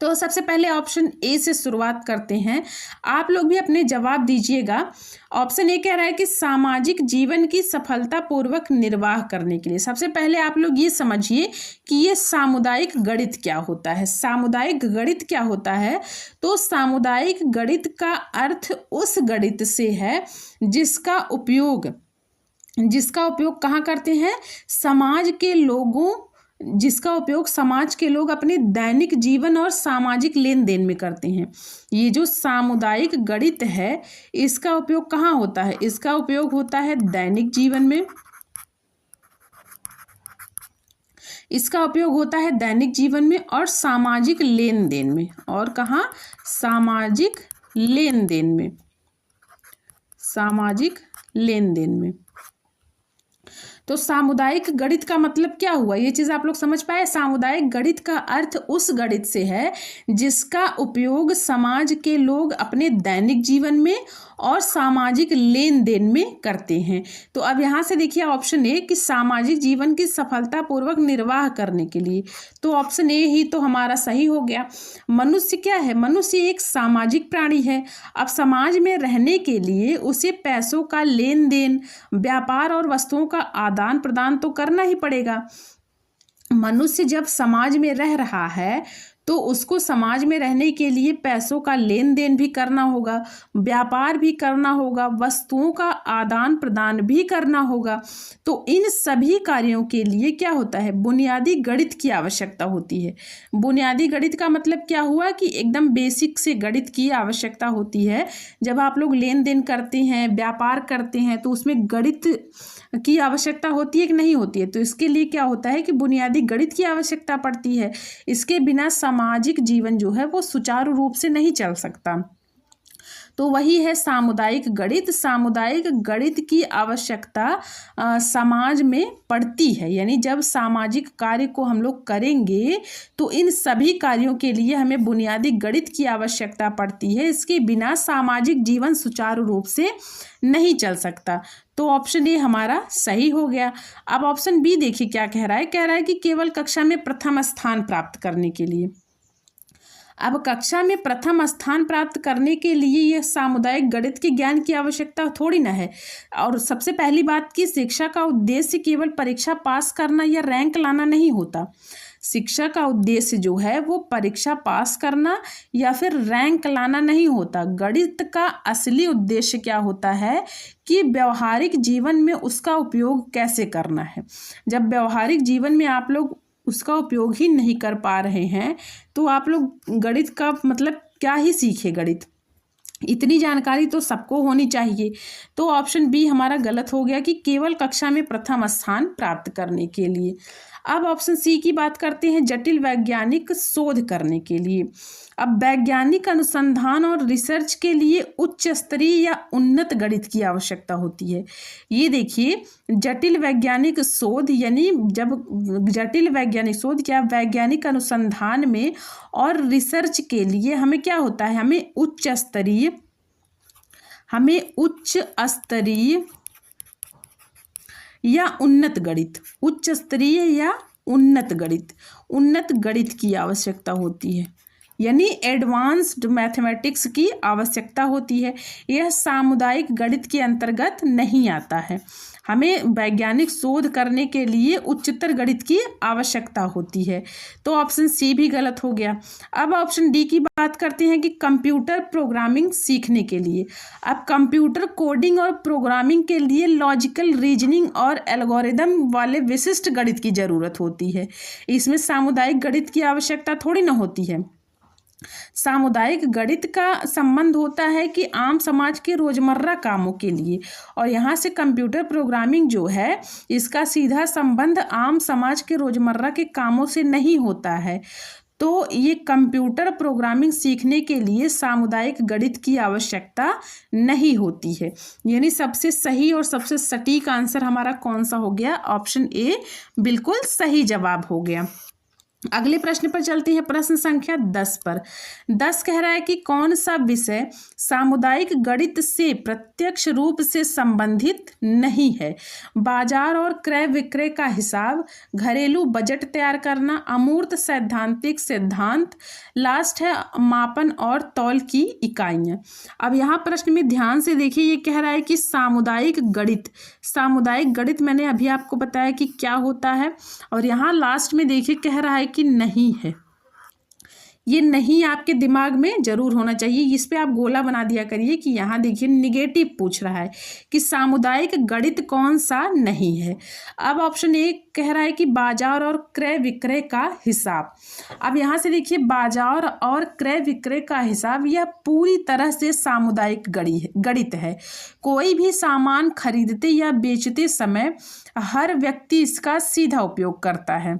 तो सबसे पहले ऑप्शन ए से शुरुआत करते हैं, आप लोग भी अपने जवाब दीजिएगा। ऑप्शन ए कह रहा है कि सामाजिक जीवन की सफलतापूर्वक निर्वाह करने के लिए। सबसे पहले आप लोग ये समझिए कि ये सामुदायिक गणित क्या होता है। सामुदायिक गणित क्या होता है, तो सामुदायिक गणित का अर्थ उस गणित से है जिसका उपयोग कहाँ करते हैं, समाज के लोगों, जिसका उपयोग समाज के लोग अपने दैनिक जीवन और सामाजिक लेन देन में करते हैं। ये जो सामुदायिक गणित है इसका उपयोग कहाँ होता है, इसका उपयोग होता है दैनिक जीवन में, इसका उपयोग होता है दैनिक जीवन में और सामाजिक लेन देन में। और कहाँ, सामाजिक लेन देन में, सामाजिक लेन देन में। तो सामुदायिक गणित का मतलब क्या हुआ, ये चीज़ आप लोग समझ पाए। सामुदायिक गणित का अर्थ उस गणित से है जिसका उपयोग समाज के लोग अपने दैनिक जीवन में और सामाजिक लेन देन में करते हैं। तो अब यहाँ से देखिए ऑप्शन ए कि सामाजिक जीवन की सफलतापूर्वक निर्वाह करने के लिए, तो ऑप्शन ए ही तो हमारा सही हो गया। मनुष्य क्या है, मनुष्य एक सामाजिक प्राणी है। अब समाज में रहने के लिए उसे पैसों का लेन देन, व्यापार और वस्तुओं का आदान प्रदान तो करना ही पड़ेगा। मनुष्य जब समाज में रह रहा है तो उसको समाज में रहने के लिए पैसों का लेन देन भी करना होगा, व्यापार भी करना होगा, वस्तुओं का आदान प्रदान भी करना होगा। तो इन सभी कार्यों के लिए क्या होता है, बुनियादी गणित की आवश्यकता होती है। बुनियादी गणित का मतलब क्या हुआ कि एकदम बेसिक से गणित की आवश्यकता होती है। जब आप लोग लेन देन करते हैं, व्यापार करते हैं, तो उसमें गणित की आवश्यकता होती है कि नहीं होती है। तो इसके लिए क्या होता है कि बुनियादी गणित की आवश्यकता पड़ती है। इसके बिना सामाजिक जीवन जो है वो सुचारू रूप से नहीं चल सकता। तो वही है सामुदायिक गणित। सामुदायिक गणित की आवश्यकता समाज में पड़ती है, यानी जब सामाजिक कार्य को हम लोग करेंगे तो इन सभी कार्यों के लिए हमें बुनियादी गणित की आवश्यकता पड़ती है। इसके बिना सामाजिक जीवन सुचारू रूप से नहीं चल सकता। तो ऑप्शन ए हमारा सही हो गया। अब ऑप्शन बी देखिए क्या कह रहा है, कह रहा है कि केवल कक्षा में प्रथम स्थान प्राप्त करने के लिए। अब कक्षा में प्रथम स्थान प्राप्त करने के लिए यह सामुदायिक गणित के ज्ञान की आवश्यकता थोड़ी ना है। और सबसे पहली बात कि शिक्षा का उद्देश्य केवल परीक्षा पास करना या रैंक लाना नहीं होता। शिक्षा का उद्देश्य जो है वो परीक्षा पास करना या फिर रैंक लाना नहीं होता। गणित का असली उद्देश्य क्या होता है कि व्यवहारिक जीवन में उसका उपयोग कैसे करना है। जब व्यवहारिक जीवन में आप लोग उसका उपयोग ही नहीं कर पा रहे हैं तो आप लोग गणित का मतलब क्या ही सीखे। गणित इतनी जानकारी तो सबको होनी चाहिए। तो ऑप्शन बी हमारा गलत हो गया कि केवल कक्षा में प्रथम स्थान प्राप्त करने के लिए। अब ऑप्शन सी की बात करते हैं, जटिल वैज्ञानिक शोध करने के लिए। अब वैज्ञानिक अनुसंधान और रिसर्च के लिए उच्च स्तरीय या उन्नत गणित की आवश्यकता होती है। ये देखिए जटिल वैज्ञानिक शोध, यानी जब जटिल वैज्ञानिक शोध क्या वैज्ञानिक अनुसंधान में और रिसर्च के लिए हमें क्या होता है, हमें उच्च स्तरीय या उन्नत गणित, उच्च स्तरीय या उन्नत गणित की आवश्यकता होती है, यानी एडवांस्ड मैथमेटिक्स की आवश्यकता होती है। यह सामुदायिक गणित के अंतर्गत नहीं आता है। हमें वैज्ञानिक शोध करने के लिए उच्चतर गणित की आवश्यकता होती है। तो ऑप्शन सी भी गलत हो गया। अब ऑप्शन डी की बात करते हैं कि कंप्यूटर प्रोग्रामिंग सीखने के लिए। अब कंप्यूटर कोडिंग और प्रोग्रामिंग के लिए लॉजिकल रीजनिंग और एल्गोरिदम वाले विशिष्ट गणित की जरूरत होती है। इसमें सामुदायिक गणित की आवश्यकता थोड़ी ना होती है। सामुदायिक गणित का संबंध होता है कि आम समाज के रोजमर्रा कामों के लिए, और यहाँ से कंप्यूटर प्रोग्रामिंग जो है इसका सीधा संबंध आम समाज के रोजमर्रा के कामों से नहीं होता है। तो ये कंप्यूटर प्रोग्रामिंग सीखने के लिए सामुदायिक गणित की आवश्यकता नहीं होती है। यानी सबसे सही और सबसे सटीक आंसर हमारा कौन सा हो गया, ऑप्शन ए बिल्कुल सही जवाब हो गया। अगले प्रश्न पर चलते हैं, प्रश्न संख्या 10 पर। 10 कह रहा है कि कौन सा विषय सामुदायिक गणित से प्रत्यक्ष रूप से संबंधित नहीं है। बाजार और क्रय विक्रय का हिसाब, घरेलू बजट तैयार करना, अमूर्त सैद्धांतिक सिद्धांत, लास्ट है मापन और तौल की इकाइयां। अब यहाँ प्रश्न में ध्यान से देखिए, ये कह रहा है कि सामुदायिक गणित मैंने अभी आपको बताया कि क्या होता है, और यहाँ लास्ट में देखिए कह रहा है कि नहीं है। ये नहीं आपके दिमाग में जरूर होना चाहिए, इस पे आप गोला बना दिया करिए कि यहाँ देखिए निगेटिव पूछ रहा है कि सामुदायिक गणित कौन सा नहीं है। अब ऑप्शन ए कह रहा है कि बाजार और क्रय विक्रय का हिसाब। अब यहाँ से देखिए बाजार और क्रय विक्रय का हिसाब यह पूरी तरह से सामुदायिक गणित है। कोई भी सामान खरीदते या बेचते समय हर व्यक्ति इसका सीधा उपयोग करता है।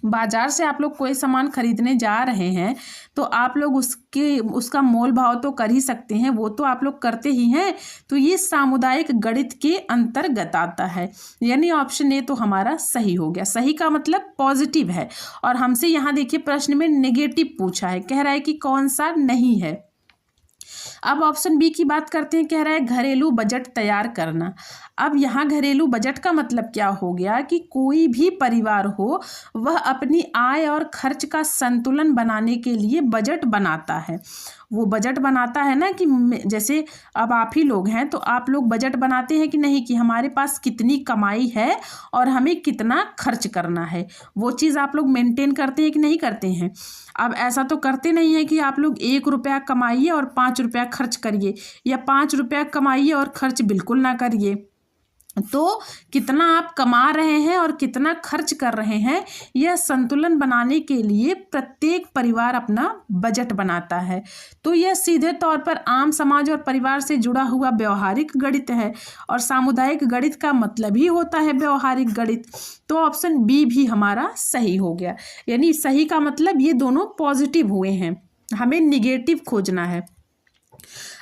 बाजार से आप लोग कोई सामान खरीदने जा रहे हैं तो आप लोग उसका मोल भाव तो कर ही सकते हैं, वो तो आप लोग करते ही हैं। तो ये सामुदायिक गणित के अंतर्गत आता है, यानी ऑप्शन ए तो हमारा सही हो गया। सही का मतलब पॉजिटिव है, और हमसे यहाँ देखिए प्रश्न में नेगेटिव पूछा है, कह रहा है कि कौन सा नहीं है। अब ऑप्शन बी की बात करते हैं, कह रहा है घरेलू बजट तैयार करना। अब यहाँ घरेलू बजट का मतलब क्या हो गया कि कोई भी परिवार हो वह अपनी आय और खर्च का संतुलन बनाने के लिए बजट बनाता है। वो बजट बनाता है ना कि जैसे अब आप ही लोग हैं तो आप लोग बजट बनाते हैं कि नहीं, कि हमारे पास कितनी कमाई है और हमें कितना खर्च करना है, वो चीज़ आप लोग मेंटेन करते हैं कि नहीं करते हैं। अब ऐसा तो करते नहीं है कि आप लोग 1 रुपया कमाइए और 5 रुपया खर्च करिए, या 5 रुपया कमाइए और खर्च बिल्कुल ना करिए। तो कितना आप कमा रहे हैं और कितना खर्च कर रहे हैं, यह संतुलन बनाने के लिए प्रत्येक परिवार अपना बजट बनाता है। तो यह सीधे तौर पर आम समाज और परिवार से जुड़ा हुआ व्यवहारिक गणित है, और सामुदायिक गणित का मतलब ही होता है व्यवहारिक गणित। तो ऑप्शन बी भी हमारा सही हो गया, यानी सही का मतलब ये दोनों पॉजिटिव हुए हैं, हमें निगेटिव खोजना है।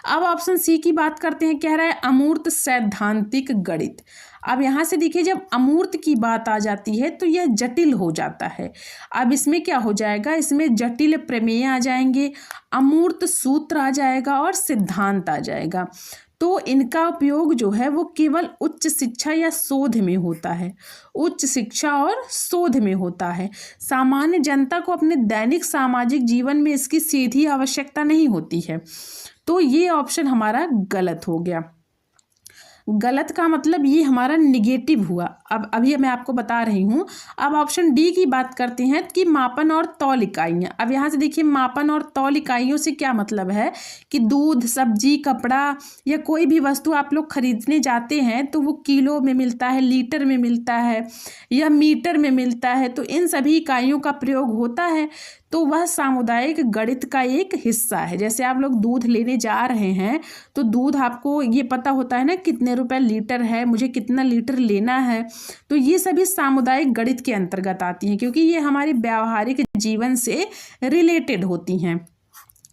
अब ऑप्शन सी की बात करते हैं, कह रहा है अमूर्त सैद्धांतिक गणित। अब यहाँ से देखिए जब अमूर्त की बात आ जाती है तो यह जटिल हो जाता है। अब इसमें क्या हो जाएगा, इसमें जटिल प्रमेय आ जाएंगे, अमूर्त सूत्र आ जाएगा और सिद्धांत आ जाएगा। तो इनका उपयोग जो है वो केवल उच्च शिक्षा या शोध में होता है, उच्च शिक्षा और शोध में होता है। सामान्य जनता को अपने दैनिक सामाजिक जीवन में इसकी सीधी आवश्यकता नहीं होती है। तो ये ऑप्शन हमारा गलत हो गया। गलत का मतलब ये हमारा निगेटिव हुआ। अब अभी मैं आपको बता रही हूँ। अब ऑप्शन डी की बात करते हैं कि मापन और तौल इकाइयाँ। अब यहाँ से देखिए मापन और तौल इकाइयों से क्या मतलब है कि दूध, सब्जी, कपड़ा या कोई भी वस्तु आप लोग खरीदने जाते हैं तो वो किलो में मिलता है, लीटर में मिलता है या मीटर में मिलता है। तो इन सभी इकाइयों का प्रयोग होता है, तो वह सामुदायिक गणित का एक हिस्सा है। जैसे आप लोग दूध लेने जा रहे हैं तो दूध आपको ये पता होता है ना कितने रुपए लीटर है, मुझे कितना लीटर लेना है। तो ये सभी सामुदायिक गणित के अंतर्गत आती हैं, क्योंकि ये हमारे व्यावहारिक जीवन से रिलेटेड होती हैं।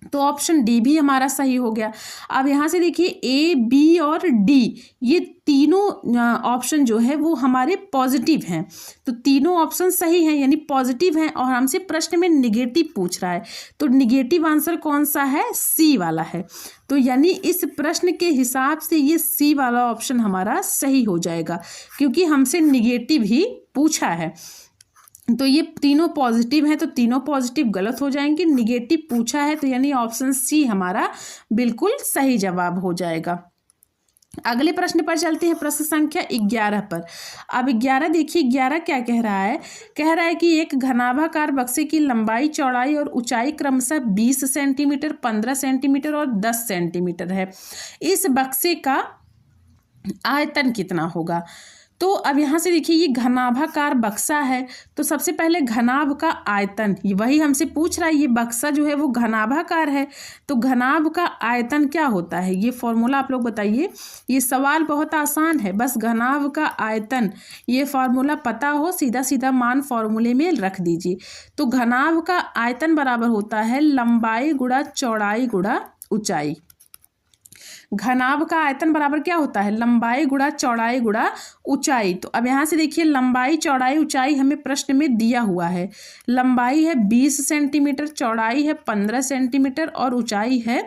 तो ऑप्शन डी भी हमारा सही हो गया। अब यहाँ से देखिए ए, बी और डी ये तीनों ऑप्शन जो है वो हमारे पॉजिटिव हैं। तो तीनों ऑप्शन सही हैं, यानी पॉजिटिव हैं, और हमसे प्रश्न में निगेटिव पूछ रहा है। तो निगेटिव आंसर कौन सा है, सी वाला है। तो यानी इस प्रश्न के हिसाब से ये सी वाला ऑप्शन हमारा सही हो जाएगा, क्योंकि हमसे निगेटिव ही पूछा है। तो ये तीनों पॉजिटिव हैं, तो तीनों पॉजिटिव गलत हो जाएंगे। निगेटिव पूछा है तो यानी ऑप्शन सी हमारा बिल्कुल सही जवाब हो जाएगा। अगले प्रश्न पर चलते हैं, प्रश्न संख्या 11 पर। अब 11 देखिए, 11 क्या कह रहा है, कह रहा है कि एक घनाभाकार बक्से की लंबाई, चौड़ाई और ऊंचाई क्रमशः 20 सेंटीमीटर, 15 सेंटीमीटर और 10 सेंटीमीटर है। इस बक्से का आयतन कितना होगा। तो अब यहाँ से देखिए ये घनाभाकार बक्सा है, तो सबसे पहले घनाभ का आयतन, वही हमसे पूछ रहा है। ये बक्सा जो है वो घनाभाकार है, तो घनाभ का आयतन क्या होता है, ये फॉर्मूला आप लोग बताइए। ये सवाल बहुत आसान है, बस घनाभ का आयतन ये फॉर्मूला पता हो, सीधा सीधा मान फॉर्मूले में रख दीजिए। तो घनाभ का आयतन बराबर होता है लंबाई गुणा चौड़ाई गुणा ऊंचाई। घनाभ का आयतन बराबर क्या होता है, लंबाई गुणा चौड़ाई गुणा ऊंचाई। तो अब यहाँ से देखिए लंबाई, चौड़ाई, ऊंचाई हमें प्रश्न में दिया हुआ है। लंबाई है 20 सेंटीमीटर, चौड़ाई है 15 सेंटीमीटर और ऊंचाई है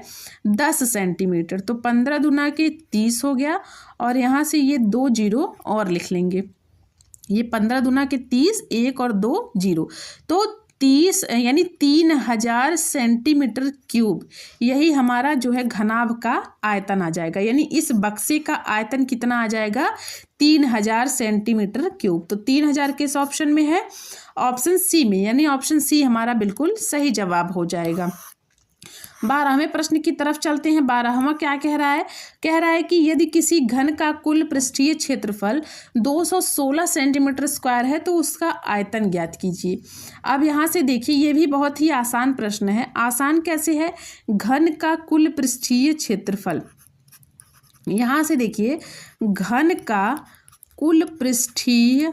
10 सेंटीमीटर। तो 15 दूना के 30 हो गया, और यहाँ से ये 2 जीरो और लिख लेंगे। ये 15 दूना के 30, 1 और 2 जीरो, तो 30 यानी 3000 सेंटीमीटर क्यूब, यही हमारा जो है घनाभ का आयतन आ जाएगा। यानी इस बक्से का आयतन कितना आ जाएगा, 3000 सेंटीमीटर क्यूब। तो 3000 किस ऑप्शन में है, ऑप्शन सी में, यानी ऑप्शन सी हमारा बिल्कुल सही जवाब हो जाएगा। 12वें प्रश्न की तरफ चलते हैं। 12वां क्या कह रहा है, कह रहा है कि यदि किसी घन का कुल पृष्ठीय क्षेत्रफल 216 सेंटीमीटर स्क्वायर है तो उसका आयतन ज्ञात कीजिए। अब यहाँ से देखिए ये भी बहुत ही आसान प्रश्न है। आसान कैसे है, घन का कुल पृष्ठीय क्षेत्रफल, यहाँ से देखिए घन का कुल पृष्ठीय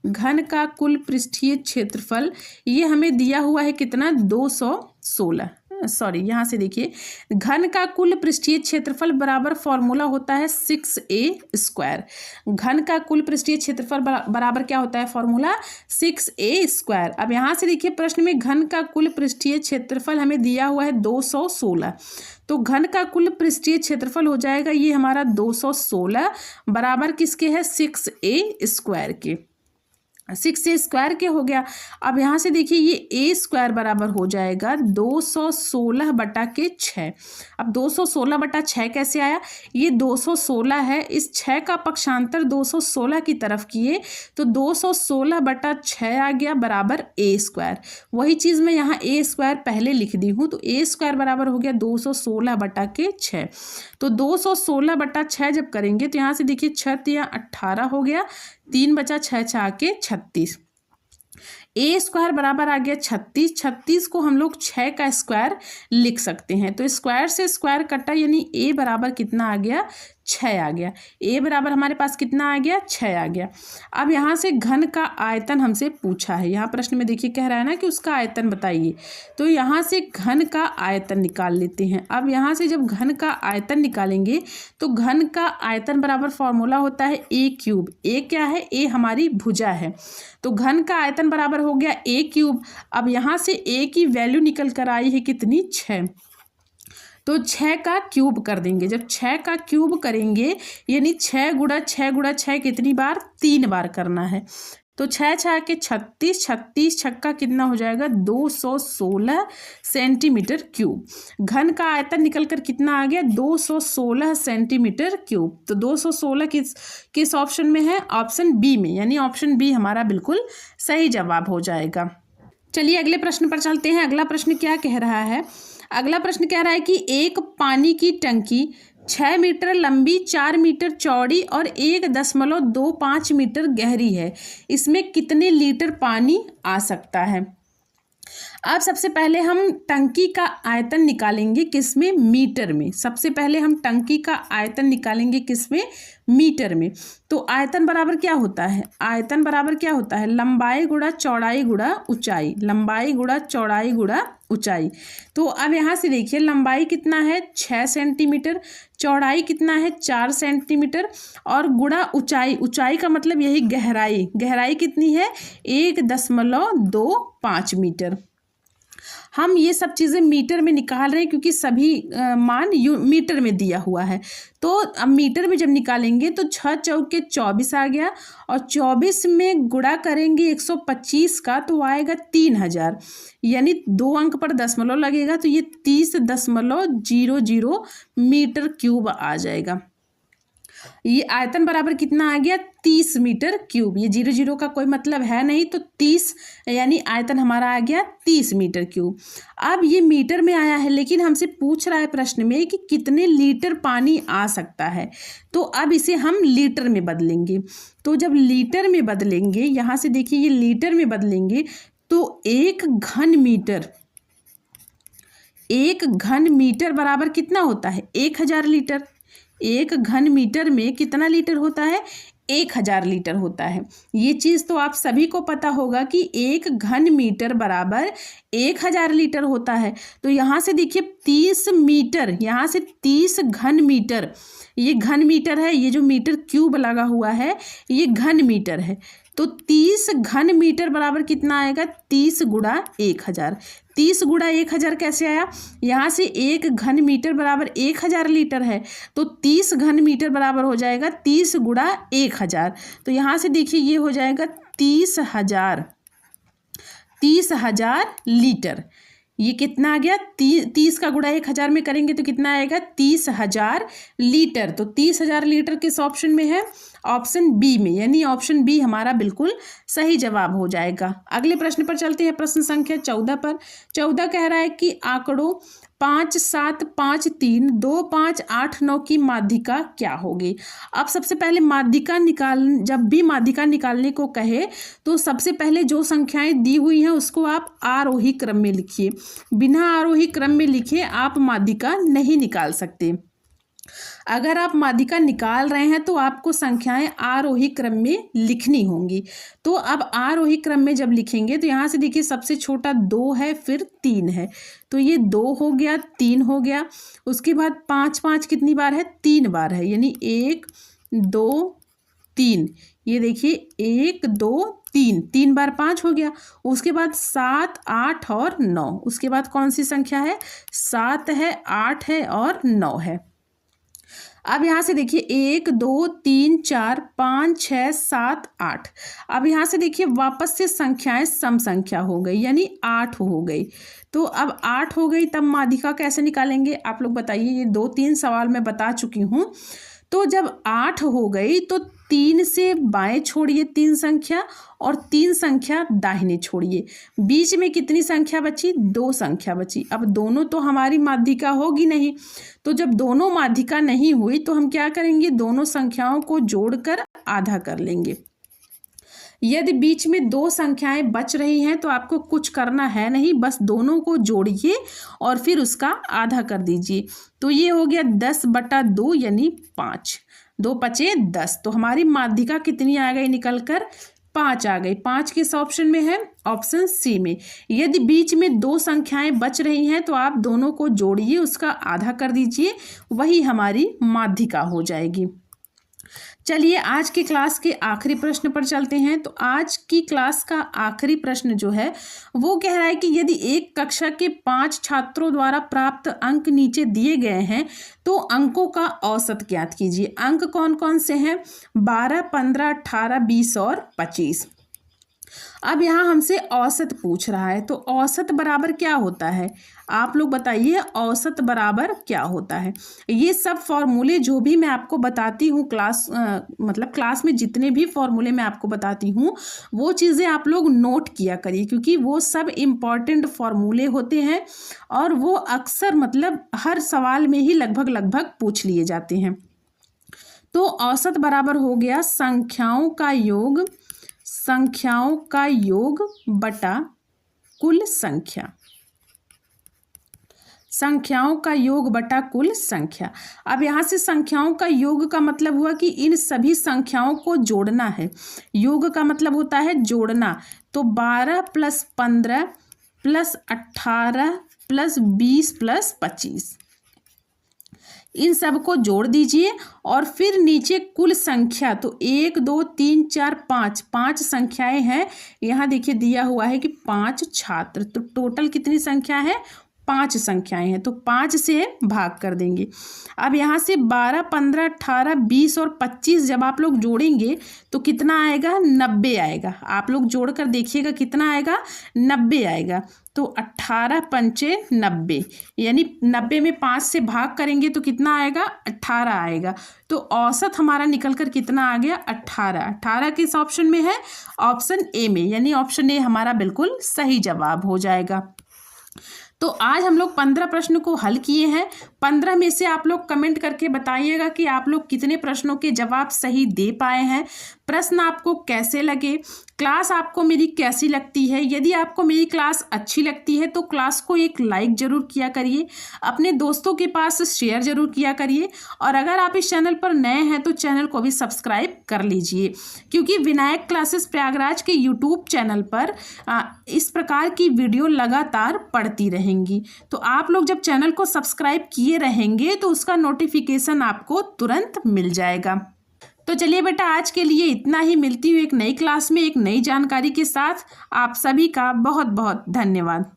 घन का कुल पृष्ठीय क्षेत्रफल, ये हमें दिया हुआ है कितना, 216। सॉरी, यहाँ से देखिए, घन का कुल पृष्ठीय क्षेत्रफल बराबर फॉर्मूला होता है 6a²। घन का कुल पृष्ठीय क्षेत्रफल बराबर क्या होता है, फॉर्मूला 6a²। अब यहाँ से देखिए प्रश्न में घन का कुल पृष्ठीय क्षेत्रफल हमें दिया हुआ है 216, तो घन का कुल पृष्ठीय क्षेत्रफल हो जाएगा ये हमारा 216 बराबर किसके है, 6a² के। 6a² के हो गया। अब यहाँ से देखिए ये a² बराबर हो जाएगा 216/6। अब 216/6 कैसे आया, ये 216 है, इस 6 का पक्षांतर 216 की तरफ किए तो 216/6 आ गया बराबर a²। वही चीज़ मैं यहाँ a² पहले लिख दी हूँ, तो a² बराबर हो गया 216/6। तो 216/6 जब करेंगे तो यहाँ से देखिए 6 या 18 हो गया, 3 बचा 6 6 के 36, a² बराबर आ गया 36। 36 को हम लोग 6 का स्क्वायर लिख सकते हैं, तो स्क्वायर से स्क्वायर कटा यानी a बराबर कितना आ गया, 6 आ गया। a बराबर हमारे पास कितना आ गया, 6 आ गया। अब यहाँ से घन का आयतन हमसे पूछा है, यहाँ प्रश्न में देखिए कह रहा है ना कि उसका आयतन बताइए, तो यहाँ से घन का आयतन निकाल लेते हैं। अब यहाँ से जब घन का आयतन निकालेंगे तो घन का आयतन बराबर फॉर्मूला होता है a³। a क्या है, a हमारी भुजा है, तो घन का आयतन बराबर हो गया a³। अब यहाँ से a की वैल्यू निकल कर आई है कितनी, 6, तो 6 का क्यूब कर देंगे। जब 6 का क्यूब करेंगे यानी 6 गुणा 6 गुणा 6 कितनी बार, 3 बार करना है, तो 6 6 के 36, 36 छक्का कितना हो जाएगा, 216 सेंटीमीटर क्यूब। घन का आयतन निकल कर कितना आ गया, 216 सेंटीमीटर क्यूब। तो 216 किस ऑप्शन में है, ऑप्शन बी में, यानी ऑप्शन बी हमारा बिल्कुल सही जवाब हो जाएगा। चलिए अगले प्रश्न पर चलते हैं। अगला प्रश्न क्या कह रहा है, अगला प्रश्न कह रहा है कि एक पानी की टंकी 6 मीटर लंबी, 4 मीटर चौड़ी और 1.25 मीटर गहरी है, इसमें कितने लीटर पानी आ सकता है। अब सबसे पहले हम टंकी का आयतन निकालेंगे किसमें, मीटर में। सबसे पहले हम टंकी का आयतन निकालेंगे किसमें, मीटर में। तो आयतन बराबर क्या होता है, आयतन बराबर क्या होता है, लंबाई गुणा चौड़ाई गुणा ऊंचाई, लंबाई गुणा चौड़ाई गुणा ऊंचाई। तो अब यहाँ से देखिए लंबाई कितना है, 6 सेंटीमीटर, चौड़ाई कितना है, 4 सेंटीमीटर, और गुणा ऊंचाई, ऊंचाई का मतलब यही गहराई, गहराई कितनी है, 1.25 मीटर। हम ये सब चीज़ें मीटर में निकाल रहे हैं क्योंकि सभी मान मीटर में दिया हुआ है। तो अब मीटर में जब निकालेंगे तो 6 चौके 24 आ गया, और 24 में गुणा करेंगे 125 का तो आएगा 3000, यानी 2 अंक पर दशमलव लगेगा, तो ये 30.00 मीटर क्यूब आ जाएगा। ये आयतन बराबर कितना आ गया, 30 मीटर क्यूब। ये 00 का कोई मतलब है नहीं, तो 30 यानी आयतन हमारा आ गया 30 मीटर क्यूब। अब ये मीटर में आया है, लेकिन हमसे पूछ रहा है प्रश्न में कि कितने लीटर पानी आ सकता है, तो अब इसे हम लीटर में बदलेंगे। तो जब लीटर में बदलेंगे, यहाँ से देखिए ये लीटर में बदलेंगे, तो 1 घन मीटर बराबर कितना होता है, 1000 लीटर। 1 घन मीटर में कितना लीटर होता है, 1000 लीटर होता है। ये चीज़ तो आप सभी को पता होगा कि 1 घन मीटर बराबर 1000 लीटर होता है। तो यहाँ से देखिए 30 मीटर, यहाँ से 30 घन मीटर, ये घन मीटर है, ये जो मीटर क्यूब लगा हुआ है ये घन मीटर है। तो 30 घन मीटर बराबर कितना आएगा, 30 गुणा 1000। 30 गुणा 1000 कैसे आया, यहाँ से 1 घन मीटर बराबर 1000 लीटर है, तो 30 घन मीटर बराबर हो जाएगा 30 गुणा 1000। तो यहाँ से देखिए ये हो जाएगा 30,000 लीटर। ये कितना आ गया, 30 का गुणा 1000 में करेंगे तो कितना आएगा, 30,000 लीटर। तो 30,000 लीटर किस ऑप्शन में है, ऑप्शन बी में, यानी ऑप्शन बी हमारा बिल्कुल सही जवाब हो जाएगा। अगले प्रश्न पर चलते हैं, प्रश्न संख्या 14 पर। 14 कह रहा है कि आंकड़ों 5 7 5 3 2 5 8 9 की माध्यिका क्या होगी। अब सबसे पहले माध्यिका जब भी माध्यिका निकालने को कहे तो सबसे पहले जो संख्याएं दी हुई हैं उसको आप आरोही क्रम में लिखिए। बिना आरोही क्रम में लिखे आप माध्यिका नहीं निकाल सकते। अगर आप माध्यिका निकाल रहे हैं तो आपको संख्याएं आरोही क्रम में लिखनी होंगी। तो अब आरोही क्रम में जब लिखेंगे तो यहाँ से देखिए सबसे छोटा 2 है, फिर 3 है, तो ये 2 हो गया, 3 हो गया। उसके बाद 5 5 कितनी बार है? 3 बार है, यानी 1 2 3। ये देखिए 1 2 3, 3 बार 5 हो गया। उसके बाद 7 8 और 9। उसके बाद कौन सी संख्या है? 7 है, 8 है और 9 है। अब यहाँ से देखिए 1 2 3 4 5 6 7 8। अब यहाँ से देखिए वापस से संख्याएं सम संख्या हो गई, यानी 8 हो गई। तो अब 8 हो गई, तब माध्यिका कैसे निकालेंगे आप लोग बताइए? ये 2-3 सवाल मैं बता चुकी हूँ। तो जब 8 हो गई तो 3 से बाएं छोड़िए 3 संख्या और 3 संख्या दाहिने छोड़िए। बीच में कितनी संख्या बची? 2 संख्या बची। अब दोनों तो हमारी माध्यिका होगी नहीं, तो जब दोनों माध्यिका नहीं हुई तो हम क्या करेंगे? दोनों संख्याओं को जोड़कर आधा कर लेंगे। यदि बीच में 2 संख्याएं बच रही हैं तो आपको कुछ करना है नहीं, बस दोनों को जोड़िए और फिर उसका आधा कर दीजिए। तो ये हो गया 10/2 यानी 5। 2 पचे 10। तो हमारी माध्यिका कितनी आ गई निकल कर? 5 आ गई। 5 किस ऑप्शन में है? ऑप्शन सी में। यदि बीच में 2 संख्याएं बच रही हैं तो आप दोनों को जोड़िए, उसका आधा कर दीजिए, वही हमारी माध्यिका हो जाएगी। चलिए आज की क्लास के आखिरी प्रश्न पर चलते हैं। तो आज की क्लास का आखिरी प्रश्न जो है वो कह रहा है कि यदि एक कक्षा के 5 छात्रों द्वारा प्राप्त अंक नीचे दिए गए हैं तो अंकों का औसत ज्ञात कीजिए। अंक कौन कौन से हैं? 12 15 18 20 और 25। अब यहाँ हमसे औसत पूछ रहा है, तो औसत बराबर क्या होता है? आप लोग बताइए, औसत बराबर क्या होता है? ये सब फॉर्मूले जो भी मैं आपको बताती हूँ क्लास में जितने भी फॉर्मूले मैं आपको बताती हूँ वो चीज़ें आप लोग नोट किया करिए, क्योंकि वो सब इम्पॉर्टेंट फॉर्मूले होते हैं और वो अक्सर हर सवाल में ही लगभग पूछ लिए जाते हैं। तो औसत बराबर हो गया संख्याओं का योग बटा कुल संख्या। संख्याओं का योग बटा कुल संख्या। अब यहाँ से संख्याओं का योग का मतलब हुआ कि इन सभी संख्याओं को जोड़ना है। योग का मतलब होता है जोड़ना। तो 12 + 15 + 18 + 20 + 25, इन सब को जोड़ दीजिए और फिर नीचे कुल संख्या। तो 1 2 3 4 5 संख्याएं हैं। यहाँ देखिए दिया हुआ है कि 5 छात्र, तो टोटल कितनी संख्या है? 5 संख्याएं हैं, तो 5 से भाग कर देंगे। अब यहाँ से 12 15 18 20 और 25 जब आप लोग जोड़ेंगे तो कितना आएगा? 90 आएगा। आप लोग जोड़ कर देखिएगा कितना आएगा? 90 आएगा। तो 18 पंचे 90, यानी 90 में 5 से भाग करेंगे तो कितना आएगा? 18 आएगा। तो औसत हमारा निकल कर कितना आ गया? 18। 18 किस ऑप्शन में है? ऑप्शन ए में, यानी ऑप्शन ए हमारा बिल्कुल सही जवाब हो जाएगा। तो आज हम लोग 15 प्रश्न को हल किए हैं। 15 में से आप लोग कमेंट करके बताइएगा कि आप लोग कितने प्रश्नों के जवाब सही दे पाए हैं। प्रश्न आपको कैसे लगे? क्लास आपको मेरी कैसी लगती है? यदि आपको मेरी क्लास अच्छी लगती है तो क्लास को एक लाइक ज़रूर किया करिए, अपने दोस्तों के पास शेयर ज़रूर किया करिए, और अगर आप इस चैनल पर नए हैं तो चैनल को भी सब्सक्राइब कर लीजिए, क्योंकि विनायक क्लासेस प्रयागराज के यूट्यूब चैनल पर इस प्रकार की वीडियो लगातार पड़ती रहेंगी। तो आप लोग जब चैनल को सब्सक्राइब किए रहेंगे तो उसका नोटिफिकेशन आपको तुरंत मिल जाएगा। तो चलिए बेटा, आज के लिए इतना ही। मिलती हूँ एक नई क्लास में एक नई जानकारी के साथ। आप सभी का बहुत बहुत धन्यवाद।